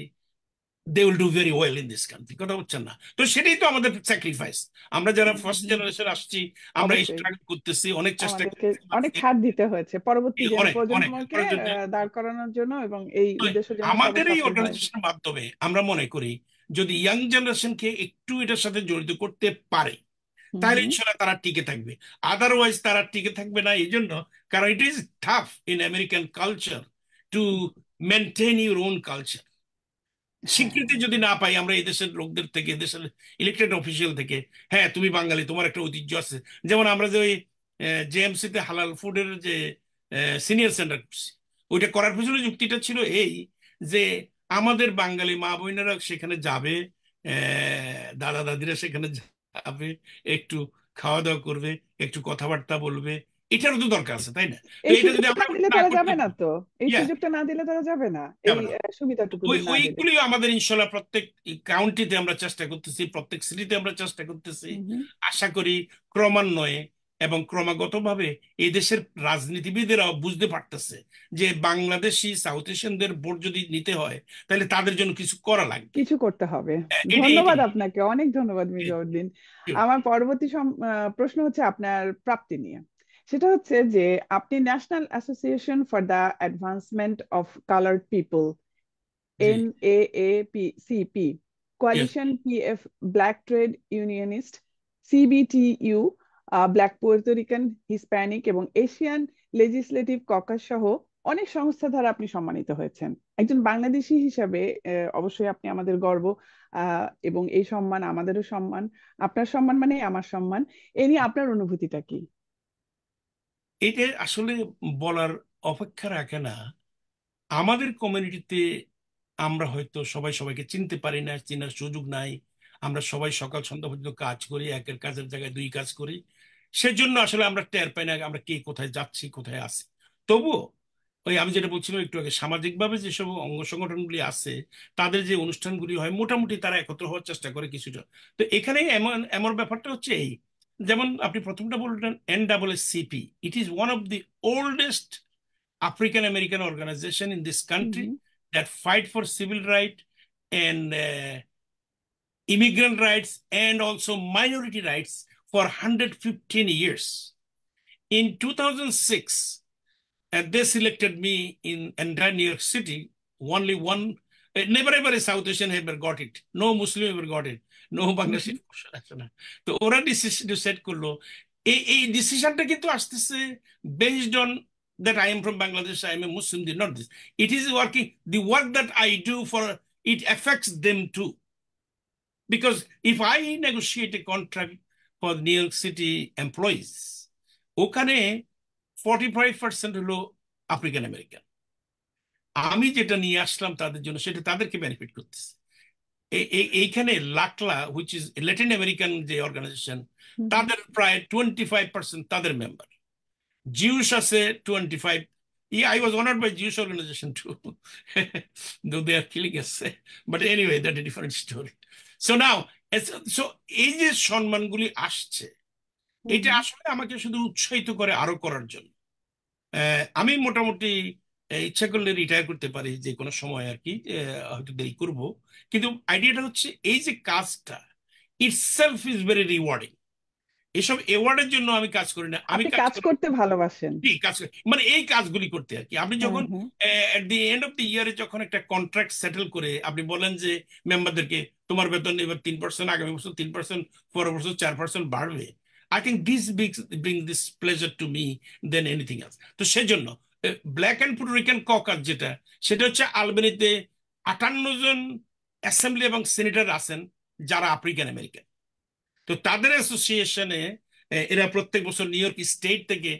they will do very well in this country, কথা হচ্ছে না? তো সেটাই তো আমাদের স্যাক্রিফাইস। আমরা যারা ফার্স্ট হুম, জেনারেশন আসছি, আমরা অবশ্যই স্ট্রাগল করতেছি, অনেক চেষ্টা আমাদেরকে অনেক করতেছি, ছাড় দিতে হয়েছে পরবর্তী অনেক অনেক প্রজন্মকে করার জন্য। দাঁড় করানোর জন্য, এবং এই তো উদ্দেশ্য যেন সবার আমাদের এই সফল হয়। অর্গানাইজেশনের মাধ্যমে আমরা মনে করি যদি ইয়াং জেনারেশনকে একটু এটার সাথে জড়িত করতে পারে, হুম তাহলে হুম ইনশাল্লাহ তারা টিকে থাকবে। আদারওয়াইজ তারা টিকে থাকবে না, এই জন্য, কারণ it is tough in American culture to maintain your own culture. হ্যাঁ স্বীকৃতি যদি না পাই আমরা এই দেশের লোকদের থেকে, দেশের ইলেক্টেড অফিসিয়াল থেকে, হ্যাঁ তুমি বাঙালি, তোমার একটা ঐতিহ্য আছে। যেমন আমরা যে ওই JMC তে হালাল ফুডের যে সিনিয়র সেন্টার করছি, ওইটা করার পিছনে যুক্তিটা ছিল এই, যে আমাদের বাঙালি মা বোনেরা সেখানে যাবে, দাদা দাদিরা সেখানে যাবে, একটু খাওয়া দাওয়া করবে, একটু কথাবার্তা বলবে, এটারও তো দরকার আছে, তাই না? তো এই এটা যদি সুযোগটা আমরা না দিলে না তারা করতে যাবে না পারি, তো, এই ইয়া, সুযোগটা না দিলে তারা যাবে না, এই যাবে না। সুবিধাটুকু ওই না দিলে। ওইগুলি আমাদের ইনশাল্লাহ প্রত্যেক কাউন্টিতে আমরা চেষ্টা করতেছি, প্রত্যেক সিটিতে আমরা চেষ্টা করতেছি। হুম হুম আশা করি ক্রমান্বয়ে এবং ক্রমাগতভাবে এই দেশের রাজনীতিবিদেরাও বুঝতে পারতেছে যে বাংলাদেশি সাউথ এশিয়ানদের ভোট যদি নিতে হয়, তাহলে তাদের জন্য কিছু করা লাগবে। কিছু করতে হবে। এটি ধন্যবাদ এটি আপনাকে, অনেক ধন্যবাদ মির্জাউদ্দিন। আমার পরবর্তী প্রশ্ন হচ্ছে আপনার প্রাপ্তি নিয়ে। সেটা হচ্ছে যে আপনি national association for the advancement of coloured people, G, NAACP, yes, coalition PF black trade unionist, CBTU black Puerto Hispanic এবং এশিয়ান লেজিসলেটিভ ককাস সহ অনেক সংস্থা দ্বারা আপনি সম্মানিত হয়েছেন। একজন বাংলাদেশী হিসাবে অবশ্যই আপনি আমাদের গর্ব, এবং এই সম্মান আমাদেরও সম্মান। আপনার সম্মান মানে আমার সম্মান। এ নিয়ে আপনার অনুভূতিটা কি? এটা আসলে বলার অপেক্ষা রাখে না। আমাদের কমিউনিটিতে আমরা হয়তো সবাই সবাইকে চিনতে পারি না, চেনার সুযোগ নাই। আমরা সবাই সকাল সন্ধ্যা পর্যন্ত কাজ করি, একের কাজের জায়গায় দুই কাজ করি, সেজন্য আসলে আমরা টের পাই না আমরা কে কোথায় যাচ্ছি, কোথায় আছি। তবুও ওই আমি যেটা বলছিলাম একটু আগে, সামাজিকভাবে যেসব অঙ্গ সংগঠনগুলি আছে, তাদের যে অনুষ্ঠানগুলি হয় মোটামুটি তারা একত্র হওয়ার চেষ্টা করে কিছুটা। তো এখানে এমন এমন ব্যাপারটা হচ্ছে এই, যেমন আপনি প্রথমটা বললেন NAACP, it is one of the oldest African American organization in this hmm country hmm that fight for civil right and immigrant rights and also minority rights for 115 years. In 2006, they selected me in entire New York City. Only one, never ever a South Asian ever got it. No Muslim ever got it. No hmm Bangladeshi হুম আছে না। তো ওরা decide করলো, এই ডিসিশনটা কিন্তু আসতেছে based on that I am from Bangladesh, I am a Muslim, not this. It is working, the work that I do for, it affects them too. Because if I negotiate a contract for New York City employees, ওখানে 45% হলো African American, আমি যেটা নিয়ে আসলাম তাদের জন্য সেটা তাদেরকে benefit করতেছে। এইখানে লাকলা হুইচ ইজ ল্যাটিন আমেরিকান যে অর্গানাইজেশন, তাদের প্রায় 25% তাদের মেম্বার। জিউস আছে 25। I was honored by Jewish organization too, though they are killing us. But anyway, that's a different story. So now, so এই যে সম্মানগুলি আসছে, এটা আসলে আমাকে শুধু উৎসাহিত করে আরো করার জন্য। আমি মোটামুটি ইচ্ছা করলে রিটায়ার করতে পারি যে কোনো সময় আর কি, হয়তো দেরি করব, কিন্তু আইডিয়াটা হচ্ছে এই যে কাজটা ইটসেলফ ইজ ভেরি রিওয়ার্ডিং। এসব অ্যাওয়ার্ডের জন্য আমি কাজ করি না, আমি আপনি কাজ কাজ করি করতে ভালোবাসেন। কাজ করি মানে এই কাজগুলি করতে আর কি। আপনি হ্যাঁ যখন হ্যাঁ এট দি এন্ড অফ দি ইয়ারে যখন একটা কন্ট্রাক্ট সেটেল করে আপনি বলেন যে মেম্বারদেরকে তোমার বেতন এবার 3%, আগামী বছর 3%, পরের বছর 4% বাড়বে, I think this bring this pleasure to me then anything else. তো সেজন্য ব্ল্যাক অ্যান্ড পুর্টোরিকান ককাস যেটা, সেটা হচ্ছে আলবেনিতে 58 জন অ্যাসেম্বলি এবং সেনেটর আছেন যারা আফ্রিকান আমেরিকান। তো তাদের অ্যাসোসিয়েশনে এরা প্রত্যেক বছর নিউ ইয়র্ক স্টেট থেকে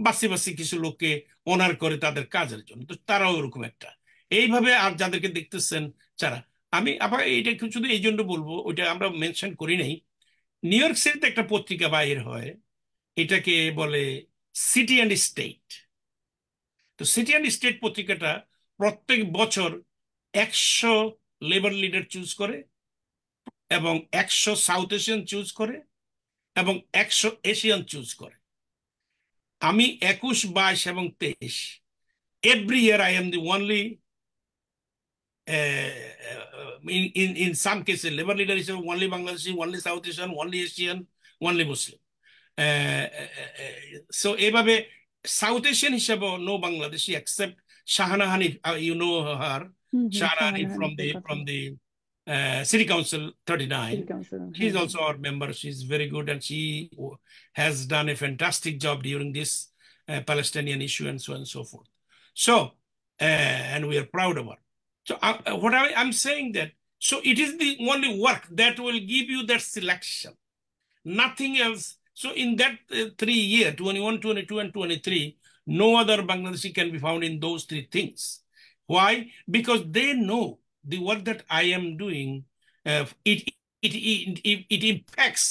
বাসি বাসি কিছু লোককে অনার করে তাদের কাজের জন্য। তো তারাও ওরকম একটা এইভাবে, আর যাদেরকে দেখতেছেন যারা, আমি আবার এইটা শুধু এই জন্য বলবো, ওইটা আমরা মেনশন করি নাই, নিউ ইয়র্ক সিটিতে একটা পত্রিকা বাইর হয়, এটাকে বলে সিটি অ্যান্ড স্টেট। তো সিটি অ্যান্ড স্টেট পত্রিকাটা প্রত্যেক বছর 100 লেবার লিডার চুজ করে, এবং 100 সাউথ এশিয়ান চুজ করে, এবং 100 এশিয়ান চুজ করে। আমি 21, 22 এবং 23 every year I am the only in some cases labor leader is only Bangladeshi, only South Asian, only Asian, only Muslim. So এভাবে সাউথ এশিয়ান হিসেবে no Bangladeshi except Shahana Hanif, you know her, Shahana Shahana Hanif from হানিফের কথা। the City Council city 39. Council, She's হ্যাঁ। also our member. She's very good, and she has done a fantastic job during this Palestinian issue and so on and so forth. So, and we are proud of her. So, what I'm saying that, so it is the only work that will give you that selection, nothing else. So, in that 3 years, 21, 22, and 23, no other Bangladeshi can be found in those 3 things. Why? Because they know the work that I am doing, it impacts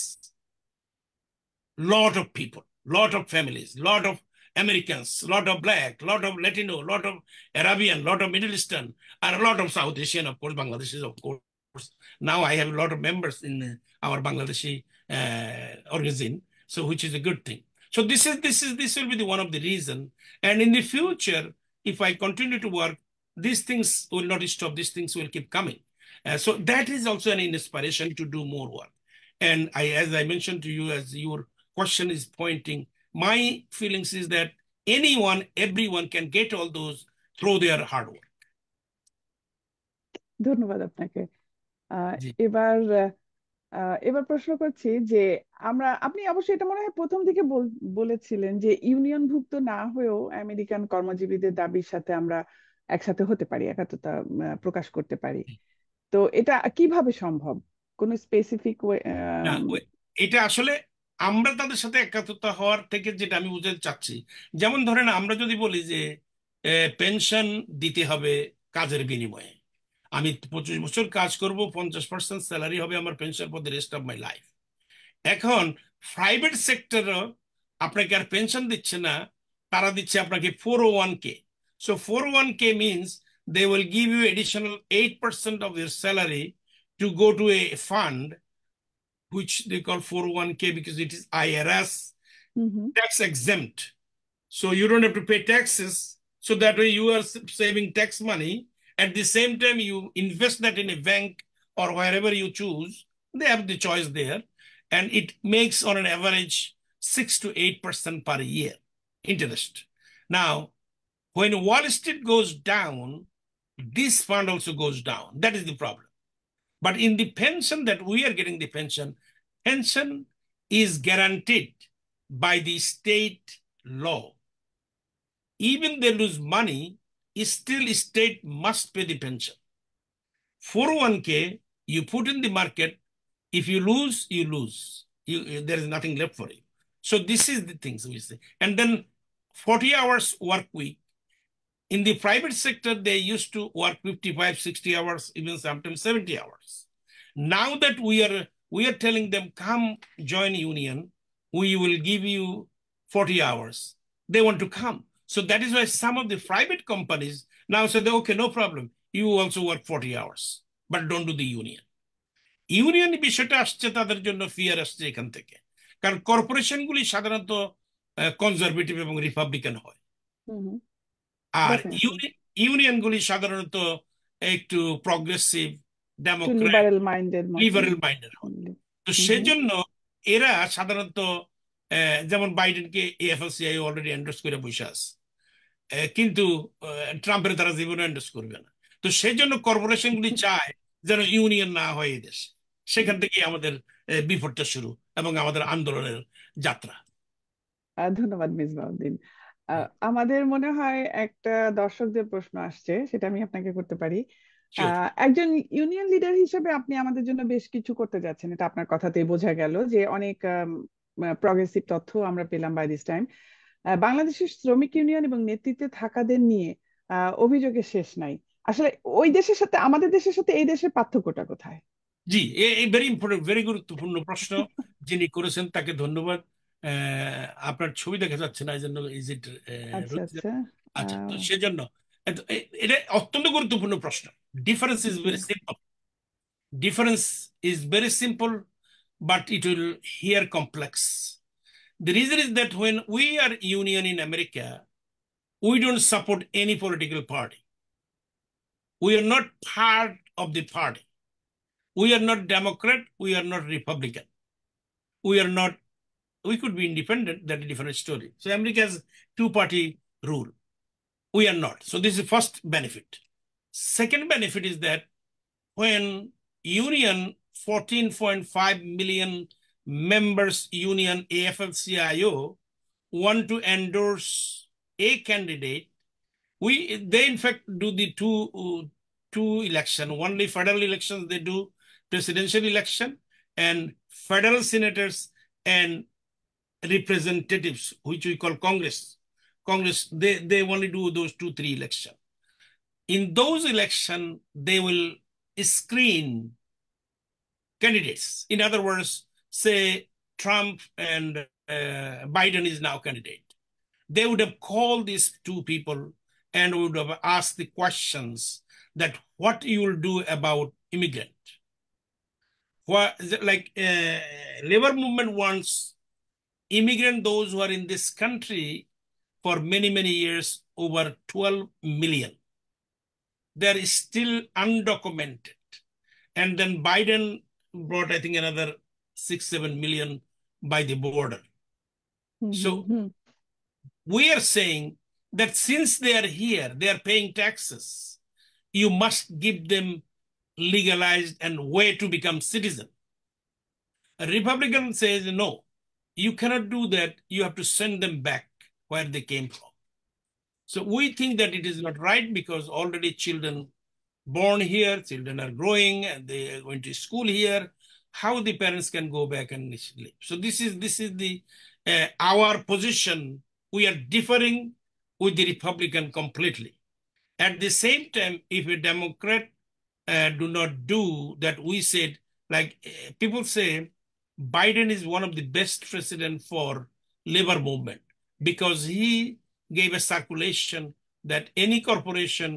lot of people, lot of families, lot of Americans, lot of Black, lot of Latino, lot of Arabian, lot of Middle Eastern, and a lot of South Asian, of course, Bangladeshis, of course. Now I have a lot of members in our Bangladeshi organization, so which is a good thing. So this will be one of the reason. And in the future, if I continue to work, these things will not stop. These things will keep coming. So that is also an inspiration to do more work. And as I mentioned to you, as your question is pointing, my feelings is that anyone, everyone can get all those through their hard work. ধন্যবাদ আপনাকে। জি। এবার এবার প্রশ্ন করছি যে আপনি অবশ্যই এটা মনে হয় প্রথম দিকে বলেছিলেন যে ইউনিয়নভুক্ত না হয়েও আমেরিকান কর্মজীবীদের দাবির সাথে আমরা একসাথে হতে পারি, একাত্মতা প্রকাশ করতে পারি। তো এটা কিভাবে সম্ভব? কোন স্পেসিফিক না, এটা আসলে আমরা তাদের সাথে একাত্মতা হওয়ার থেকে যেটা আমি বুঝাতে চাচ্ছি, যেমন ধরেন আমরা যদি বলি যে পেনশন দিতে হবে কাজের বিনিময়ে, আমি 25 বছর কাজ করব, 50% স্যালারি হবে আমার pension for the rest of my life. এখন প্রাইভেট সেক্টরও আপনাকে আর পেনশন দিচ্ছে না, তারা দিচ্ছে আপনাকে 401k। So 401k means they will give you additional 8% of your salary to go to a fund which they call 401k because it is IRS tax exempt. So you don't have to pay taxes. So that way you are saving tax money. At the same time, you invest that in a bank or wherever you choose. They have the choice there. And it makes on an average 6 to 8% per year interest. Now, when Wall Street goes down, this fund also goes down. That is the problem. But in the pension that we are getting, the pension is guaranteed by the state law. Even they lose money, still state must pay the pension. 401k, you put in the market, if you lose, you lose. There is nothing left for you. So this is the things we say. And then 40 hours work week, In the private sector, they used to work 55, 60 hours, even sometimes 70 hours. Now that we are telling them, come join union, we will give you 40 hours. They want to come. So that is why some of the private companies now say, okay, no problem. You also work 40 hours, but don't do the union. Union বিষয়টা আসছে তাদের জন্য fear আসছে এখান থেকে, কারণ কর্পোরেশনগুলি সাধারণত conservative এবং রিপাবলিকান হয়, আর Definitely. ইউনিয়নগুলি সাধারণত একটু progressive, To Democrat, liberal minded মতো। লিবারেল মাইন্ডের হয়। তো সেজন্য এরা সাধারণত যেমন বাইডেনকে এএফএল-CIO অলরেডি এন্ডোর্স করে বসে আছে, কিন্তু ট্রাম্পের তারা জীবনে এন্ডোর্স করবে না। তো সেজন্য কর্পোরেশনগুলি চায় যেন ইউনিয়ন না হয় এই দেশে। সেখান থেকে আমাদের বিপদটা শুরু এবং আমাদের আন্দোলনের যাত্রা। ধন্যবাদ মিসবাউদ্দিন। আমাদের মনে হয় একটা দর্শকদের প্রশ্ন আসছে, সেটা আমি আপনাকে করতে পারি। Sure. একজন ইউনিয়ন লিডার হিসেবে আপনি আমাদের জন্য বেশ কিছু করতে যাচ্ছেন, এটা আপনার কথাতেই বোঝা গেল যে অনেক প্রগ্রেসিভ তথ্য আমরা পেলাম বাই দিস টাইম। বাংলাদেশের শ্রমিক ইউনিয়ন এবং নেতৃত্বে থাকাদের নিয়ে অভিযোগের শেষ নাই। আসলে ওই দেশের সাথে আমাদের দেশের সাথে এই দেশের পার্থক্যটা কোথায়? জি, এই ভেরি ইম্পর্টেন্ট, ভেরি গুরুত্বপূর্ণ প্রশ্ন যিনি করেছেন তাকে ধন্যবাদ। আপনার ছবি দেখা যাচ্ছে না, এই জন্য ইজ ইট আচ্ছা আচ্ছা। আচ্ছা, তো সেজন্য এটা অত্যন্ত গুরুত্বপূর্ণ প্রশ্ন। Difference is very simple, difference is very simple, but it will here complex. The reason is that when we are union in America, we don't support any political party. We are not part of the party. We are not Democrat. We are not Republican. We are not, we could be independent. That's a different story. So America has two-party rule. We are not. So this is the first benefit. Second benefit is that when union 14.5 million members union AFL-CIO want to endorse a candidate, they in fact do the two election. Only federal elections they do, presidential election, and federal senators and representatives, which we call Congress. They only do those 2-3 election. In those election, they will screen candidates. In other words, say Trump and Biden is now candidate. They would have called these two people and would have asked the questions that what you will do about immigrant. What, like labor movement wants immigrant, those who are in this country for many, many years, over 12 million. They're still undocumented. And then Biden brought, I think, another 6-7 million by the border. So we are saying that since they are here, they are paying taxes, you must give them legalized and way to become citizen. A Republican says, no, you cannot do that. You have to send them back where they came from. So we think that it is not right, because already children born here, children are growing and they are going to school here. How the parents can go back and live? So this is the our position. We are differing with the Republican completely. At the same time, if a Democrat do not do that, we said, like people say, Biden is one of the best president for labor movement, because he gave a circulation that any corporation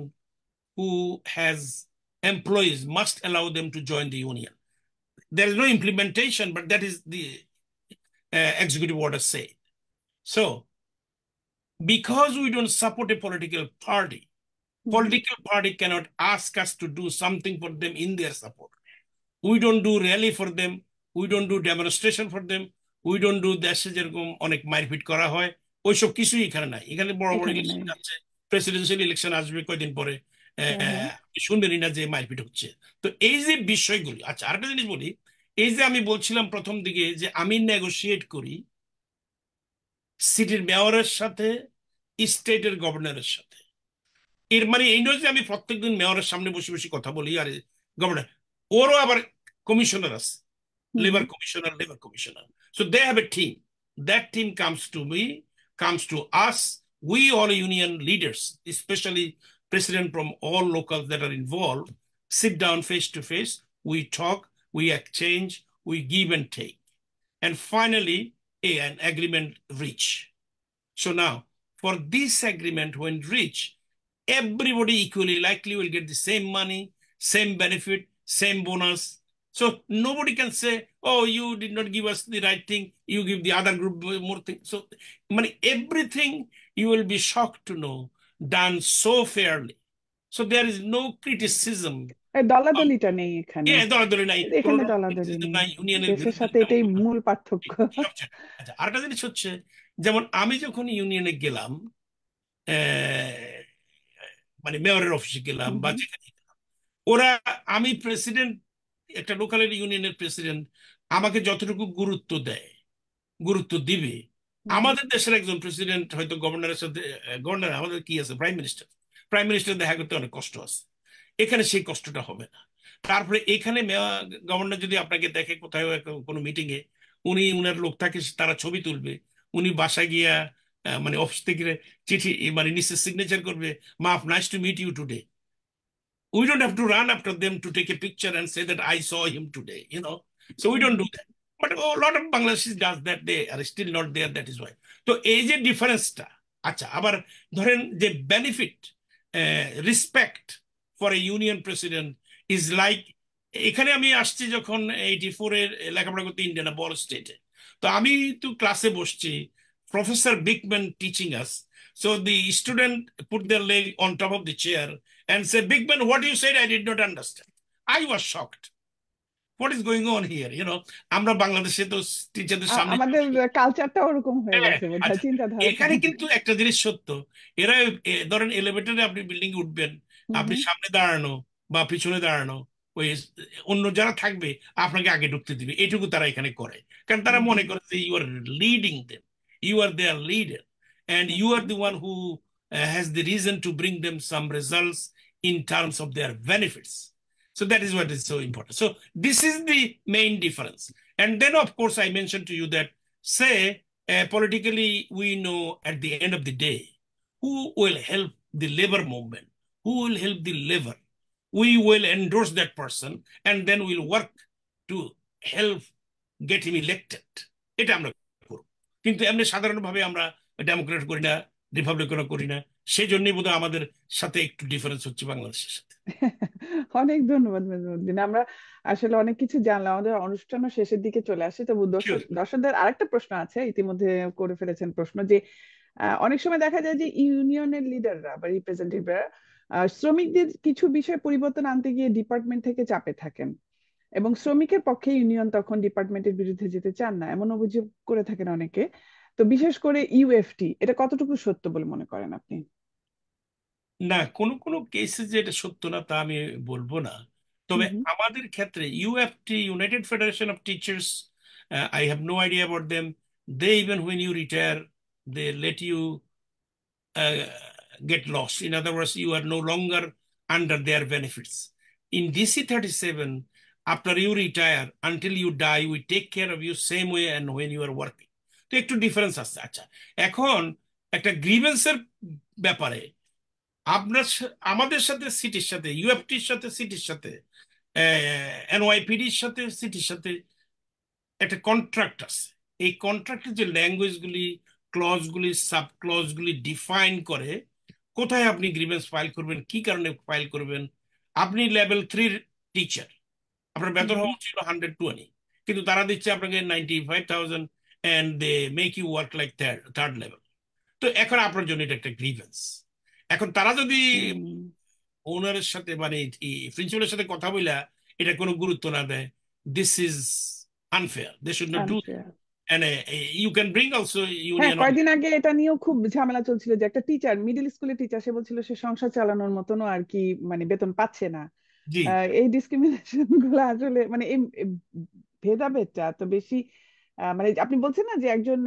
who has employees must allow them to join the union. There is no implementation, but that is the executive order say. So, because we don't support a political party, political party cannot ask us to do something for them in their support. We don't do rally for them. We don't do demonstration for them. We don't do দেশে যেরকম অনেক মারপিট করা হয়, ওইসব কিছুই এখানে নাই। এখানে বড় বড় ইলেকশন আছে, প্রেসিডেন্সিয়াল ইলেকশন আসবে কয়দিন পরে, শুনবেনই না যে মারপিট হচ্ছে। তো এই যে বিষয়গুলি, আচ্ছা আরেকটা জিনিস বলি, এই যে আমি বলছিলাম প্রথম দিকে যে আমি নেগোশিয়েট করি সিটির মেয়রের সাথে, স্টেটের গভর্নরের সাথে, এর মানে এই নয় যে আমি প্রত্যেকদিন মেয়রের সামনে বসে বসে কথা বলি আর গভর্নর, ওরও আবার কমিশনার আছে, labor commissioner. So they have a team. That team comes to me, comes to us. we all union leaders, especially president from all locals that are involved, sit down face to face, we talk, we exchange, we give and take, and finally an agreement reach. So now, for this agreement when reached, everybody equally likely will get the same money, same benefit, same bonus. So nobody can say, oh, you did not give us the right thing, you give the other group more thing. So everything, you will be shocked to know, done so fairly. So there is no criticism. দলাদলিটা নেই এখানে, দলাদলি নাই, এখানে কোনো দলাদলি criticism নেই, নাই, ইউনিয়নের দেশের বিরুদ্ধে সাথে এটাই মূল পার্থক্য। সবচেয়ে। আচ্ছা, আরেকটা জিনিস হচ্ছে, যেমন আমি যখন ইউনিয়নে গেলাম, মেয়রের অফিসে গেলাম বা যেখানে গেলাম, ওরা, আমি প্রেসিডেন্ট, একটা লোকাল ইউনিয়নের প্রেসিডেন্ট, আমাকে যতটুকু গুরুত্ব দেয়, গুরুত্ব দিবে, আমাদের দেশের একজন প্রেসিডেন্ট হয়তো গভর্নরের সাথে, গভর্নর আমাদের কি আছে, প্রাইম মিনিস্টার দেখা করতে অনেক কষ্ট আছে, এখানে সেই কষ্টটা হবে না। তারপরে এখানে গভর্নর যদি আপনাকে দেখে কোথাও কোনো মিটিং এ, উনি উনার লোক থাকে, তারা ছবি তুলবে, উনি বাসায় গিয়া অফিস থেকে চিঠি নিচে সিগনেচার করবে, মাফ, nice to meet you today. We don't have to run after them to take a picture and say that I saw him today, So we don't do that. But a lot of Bangladeshis does that. They are still not there. That is why. So এই যে ডিফারেন্সটা, আচ্ছা, আবার ধরেন যে benefit, respect for a union president is like, এখানে আমি আসছি যখন 84 এর লেখাপড়া করতে ইন্ডিয়ানা বল স্টেটে, তো আমি তো ক্লাসে বসছি, professor Bigman teaching us, so the student put their leg on top of the chair and said, Bigman, what you said, I did not understand. I was shocked. What is going on here? আমরা বাংলাদেশে তো টিচারদের সামনে, আমাদের কালচারটা ওরকম হয়ে হ্যাঁ, গেছে বোধহয়, আচ্ছা, চিন্তাধারা। এখানে কিন্তু একটা জিনিস সত্য, এরা ধরেন এলিভেটরে আপনি বিল্ডিং এ উঠবেন, আপনি সামনে দাঁড়ানো বা পিছনে দাঁড়ানো, ওই অন্য যারা থাকবে আপনাকে আগে ঢুকতে দিবে, এটুকু তারা এখানে করে, কারণ তারা মনে করে যে you are leading them, you are their leader, and you are the one who has the reason to bring them some results in terms of their benefits. So that is what is so important. So this is the main difference. And then, of course, I mentioned to you that, say, politically, we know at the end of the day who will help the labor movement, who will help the labor. We will endorse that person, and then we'll work to help get him elected. এটা আমরা করব, কিন্তু এমনি সাধারণভাবে আমরা Democrat করি না, রিপাবলিকানও করি না, সেই জন্যই বোধহয় আমাদের সাথে একটু ডিফারেন্স হচ্ছে বাংলাদেশের সাথে। অনেক ধন্যবাদ মেজমুদ্দিন, আমরা আসলে অনেক কিছু জানলাম, আমাদের অনুষ্ঠানও শেষের দিকে চলে আসে। তবু দর্শকদের আরেকটা প্রশ্ন আছে, ইতিমধ্যে করে ফেলেছেন প্রশ্ন, যে অনেক সময় দেখা যায় যে ইউনিয়নের লিডাররা বা রিপ্রেজেন্টেটিভরা শ্রমিকদের কিছু বিষয় পরিবর্তন আনতে গিয়ে ডিপার্টমেন্ট থেকে চাপে থাকেন, এবং শ্রমিকের পক্ষে ইউনিয়ন তখন ডিপার্টমেন্টের বিরুদ্ধে যেতে চান না, এমন অভিযোগ করে থাকেন অনেকে। তো বিশেষ করে ইউএফটি, এটা কতটুকু সত্য বলে মনে করেন আপনি? না, কোনো কোনো কেসে যে এটা সত্য না তা আমি বলবো না, তবে আমাদের ক্ষেত্রে UFT, United federation of teachers, I have no idea about them. They, even when you retire, they let you get lost. In other words, you are no longer under their benefits. In DC 37, after you retire, until you die, we take care of you same way and when you are working. তো একটু difference আছে। আচ্ছা, এখন একটা গ্রিভেন্সের ব্যাপারে আমাদের সাথে সিটির সাথে, ইউএফটির সাথে সিটির সাথে, এনওয়াইপিডির সাথে সিটির সাথে একটা কন্ট্রাক্ট আছে। এই কন্ট্রাক্টের যে ল্যাঙ্গুয়েজগুলি, ক্লজগুলি, সাব ক্লজগুলি ডিফাইন করে কোথায় আপনি গ্রিভেন্স ফাইল করবেন, কি কারণে ফাইল করবেন। আপনি লেভেল 3 টিচার, আপনার বেতন হওয়া ছিল 120, কিন্তু তারা দিচ্ছে আপনাকে 95,000 and they make you work like third level. তো এখন আপনার জন্য এটা একটা গ্রিভেন্স। এখন তারা যদি ওনারের সাথে প্রিন্সিপালের সাথে কথা বলে এটা কোনো গুরুত্ব না দেয়, this is unfair, they should not do. and you can bring also union. কয়েকদিন আগে এটা নিয়েও খুব ঝামেলা চলছিল, যে একটা টিচার, মিডল স্কুলের টিচার, সে বলছিল সে সংসার চালানোর মতনও আর কি বেতন পাচ্ছে না। এই ডিসক্রিমিনেশন গুলো আসলে এই ভেদাভেদটা এত বেশি, আপনি বলছেন না যে একজন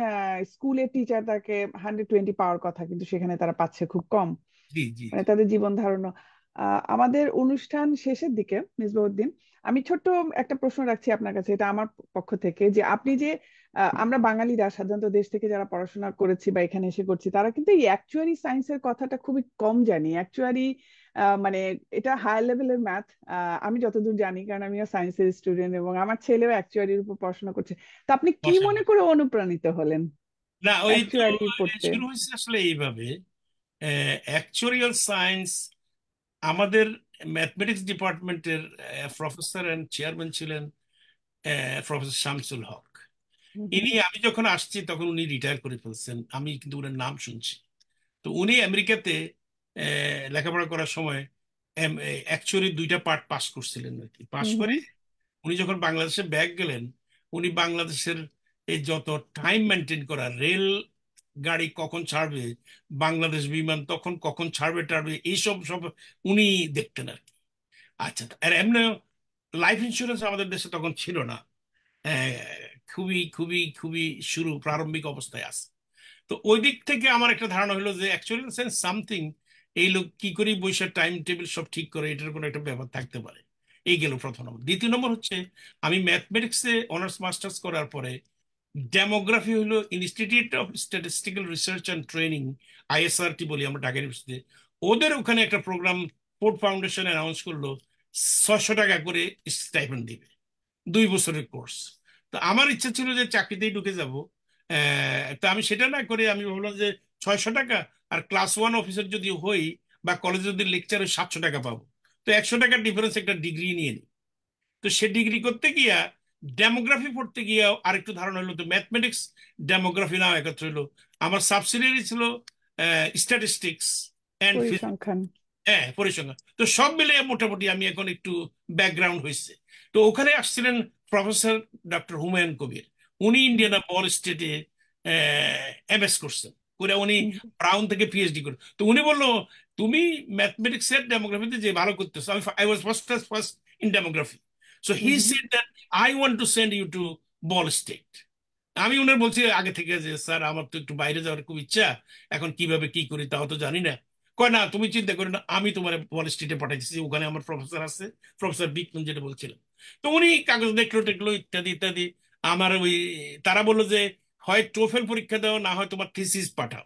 স্কুলের টিচার, তাকে 120 পাওয়ার কথা, কিন্তু সেখানে তারা পাচ্ছে খুব কম, তাদের জীবন ধারণ। আমাদের অনুষ্ঠান শেষের দিকে মিসবাহউদ্দিন, আমি ছোট্ট একটা প্রশ্ন রাখছি আপনার কাছে, এটা আমার পক্ষ থেকে, যে আপনি যে আমরা বাঙালিরা সাধারণত দেশ থেকে যারা পড়াশোনা করেছি বা এখানে এসে করছি, তারা কিন্তু এই অ্যাকচুয়ারি সায়েন্সের কথাটা খুবই কম জানি। অ্যাকচুয়ারি মানে এটা হাই লেভেলের ম্যাথ, আমি যতদূর জানি, কারণ আমিও সায়েন্সের স্টুডেন্ট এবং আমার ছেলেও অ্যাকচুয়ারির উপর পড়াশোনা করছে। তা আপনি কি মনে মাশাআল্লাহ। করে অনুপ্রাণিত হলেন না, ওই তো অ্যাকচুয়ারি পড়তে? শুরু হয়েছে আসলে এইভাবে। অ্যাকচুয়ারিয়াল সায়েন্স, আমাদের ম্যাথমেটিক্স ডিপার্টমেন্টের প্রফেসর অ্যান্ড চেয়ারম্যান ছিলেন প্রফেসর শামসুল হক। হুম হুম আমি যখন আসছি তখন উনি রিটায়ার করে ফেলছেন, আমি কিন্তু ওনার নাম শুনছি। তো উনি আমেরিকাতে লেখাপড়া করার সময় অ্যাকচুয়ালি 2টা পার্ট পাস করছিলেন আর কি। পাস হুম করে হুম উনি যখন বাংলাদেশে ব্যাক গেলেন, উনি বাংলাদেশের এই যত টাইম মেনটেন করা, রেল গাড়ি কখন ছাড়বে, বাংলাদেশ বিমান তখন কখন ছাড়বে টাড়বে, এইসব সব উনি দেখতেন আর কি। আচ্ছা, আর এমনি লাইফ ইন্স্যুরেন্স আমাদের দেশে তখন ছিল না। আহ, খুবই খুবই খুবই শুরু প্রারম্ভিক অবস্থায় আছে। তো ওই দিক থেকে আমার একটা ধারণা হলো যে অ্যাকচুয়ালি সেন্স সামথিং, এই লোক কি করে বৈশাখ টাইম টেবিল সব ঠিক করে, এটার কোনো একটা ব্যাপার থাকতে পারে। এই গেল প্রথম নম্বর। দ্বিতীয় নম্বর হচ্ছে, আমি ম্যাথমেটিক্সে অনার্স মাস্টার্স করার পরে ডেমোগ্রাফি হলো Institute of Statistical Research and Training, ISRT বলি আমরা ঢাকা ইউনিভার্সিটিতে। ওদের ওখানে একটা প্রোগ্রাম ফোর্ড ফাউন্ডেশন অ্যানাউন্স করলো, 600 টাকা করে স্টাইপেন্ড দিবে, 2 বছরের কোর্স। তো আমার ইচ্ছা ছিল যে চাকরিতেই ঢুকে যাব। তো আমি সেটা না করে আমি ভাবলাম যে 600 টাকা, আর ক্লাস 1 অফিসার যদি হই বা কলেজে যদি লেকচার, 700 টাকা পাবো। তো 100 টাকার ডিফারেন্স একটা ডিগ্রি নিয়ে নিই। তো সে ডিগ্রি করতে গিয়া ডেমোগ্রাফি পড়তে গিয়া আরেকটু ধারণা হলো, তো ম্যাথমেটিক্স ডেমোগ্রাফি নাও একত্র হলো। আমার সাবসিডিয়ারি ছিল স্ট্যাটিস্টিক্স অ্যান্ড ফিজিক্স, পরিসংখ্যান। হ্যাঁ পরিসংখ্যান। তো সব মিলে মোটামুটি আমি এখন একটু ব্যাকগ্রাউন্ড হয়েছে। তো ওখানে আসছিলেন প্রফেসর ডক্টর হুমায়ুন কবির। উনি হুম ইন্ডিয়ানা বল স্টেটে এমএস করছেন, করে উনি হুম ব্রাউন থেকে পিএইচডি করে। তো উনি বললো, তুমি ম্যাথমেটিক্স এর ডেমোগ্রাফিতে যে ভালো করতেছো, I was first in demography. So hmm he hmm said that I want to send you to Ball State. আমি ওনার বলছি আগে থেকে যে স্যার আমার তো একটু বাইরে যাওয়ার খুব ইচ্ছা, এখন কিভাবে কি করি তাও তো জানি না। কয় না, তুমি চিন্তা করো না, আমি তোমার বল স্ট্রিটে পাঠাইছি, ওখানে আমার প্রফেসর আছে, প্রফেসর বিকন যেটা বলছিলাম। তো উনি কাগজ দেখলো টেকলো ইত্যাদি ইত্যাদি। আমার ওই, তারা বললো যে হয় টোফেল পরীক্ষা দাও, না হয় তোমার থিসিস পাঠাও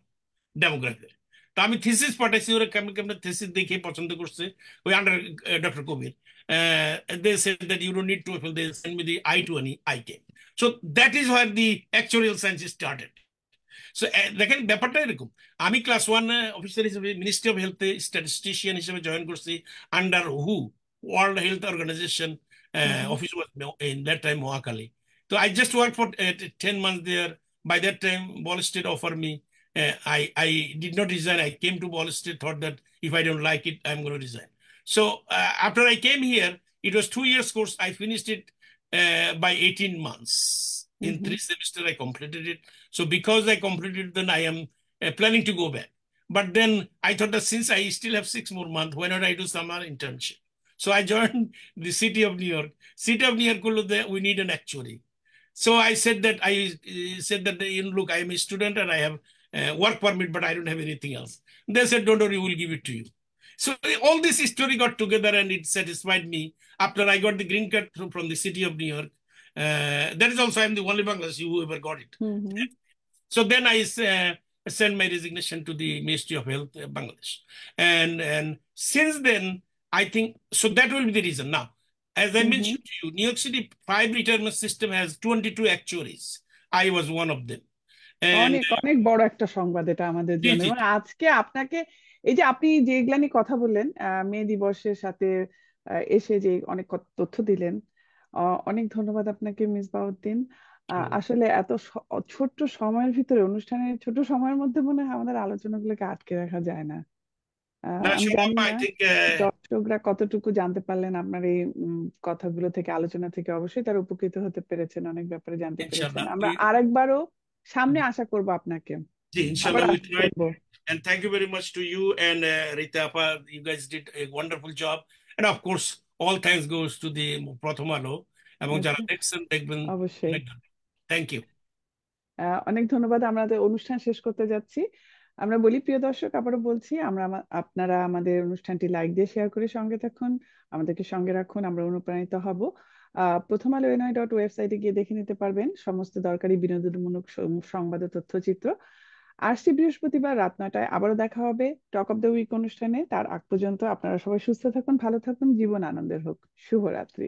ডেমোগ্রাফির। তো আমি থিসিস পাঠাইছি, ওরা কেমন কেমন থিসিস দেখে পছন্দ করছে ওই under doctor Kabir. They said that you don't need TOEFL, they send me the I-20 item. So that is where the actual science started. So দেখেন ব্যাপারটা এরকম, আমি ক্লাস 1 অফিসার হিসেবে মিনিস্ট্রি অফ হেলথে স্ট্যাটিস্টিশিয়ান হিসেবে জয়েন করছি, আন্ডার হু, World Health Organization. Hmm hmm office was in that time Mohakhali. তো I just work for 10 months there. By that time Ball state offer me, I did not resign. I came to Ball State, thought that if I don't like it, I'm going to resign. So after I came here, it was 2 years course. I finished it by 18 months. Hmm In hmm 3 semesters, I completed it. So because I completed, then I am planning to go back. But then I thought that since I still have 6 more months, why not I do summer internship? So I joined the City of New York. City of New York, we need an actuary. So I said that look, I am a student and I have work permit, but I don't have anything else. They said, don't worry, we will give it to you. So all this story got together and it satisfied me. After I got the green card from the City of New York, that is also I'm the only Bangladeshi who ever got it. Hmm hmm So then I sent my resignation to the Ministry of Health, Bangladesh. And since then, I think, so that will be the reason. Now, as I hmm hmm mentioned to you, New York City 5 retirement system has 22 actuaries. I was one of them. And অনেক অনেক বড় একটা সংবাদ এটা আমাদের জি জন্য। জি এবং আজকে আপনাকে, এই যে আপনি যেগুলা নিয়ে কথা বললেন, মে দিবসের সাথে এসে যে অনেক তথ্য দিলেন, অনেক ধন্যবাদ আপনাকে মিসবাউদ্দিন। আসলে এত ছোট্ট সময়ের ভিতরে, অনুষ্ঠানের ছোট সময়ের মধ্যে মনে হয় আমাদের আলোচনাগুলোকে আটকে রাখা যায় না। না, আমি সম্ভব জানি না, না I think দর্শকরা কতটুকু জানতে পারলেন আপনার এই কথাগুলো থেকে, আলোচনা থেকে। অবশ্যই তারা উপকৃত হতে পেরেছেন, অনেক ব্যাপারে জানতে পেরেছেন। inshallah. আমরা আরেকবারও সামনে আশা করব আপনাকে, আবার Inshallah, we আশা tried. করব। And thank you very much to you and Rita Appa. You guys did a wonderful job. And of course, all thanks goes to the Pratham Alo এবং যারা আচ্ছা, দেখছেন দেখবেন। অবশ্যই। Thank you. অনেক ধন্যবাদ। আমরা আমাদের অনুষ্ঠান শেষ করতে যাচ্ছি। আমরা বলি, প্রিয় দর্শক, আবারও বলছি, আপনারা আমাদের অনুষ্ঠানটি লাইক দিয়ে শেয়ার করে সঙ্গে থাকুন, আমাদেরকে সঙ্গে রাখুন, আমরা অনুপ্রাণিত হব। প্রথম আলো NY.ওয়েবসাইটে গিয়ে দেখে নিতে পারবেন সমস্ত দরকারি বিনোদনমূলক সংবাদ ও তথ্যচিত্র। আসছে বৃহস্পতিবার রাত 9টায় আবারও দেখা হবে টক অফ দ্য উইক অনুষ্ঠানে। তার আগ পর্যন্ত আপনারা সবাই সুস্থ থাকুন, ভালো থাকুন, জীবন আনন্দের হোক। শুভরাত্রি।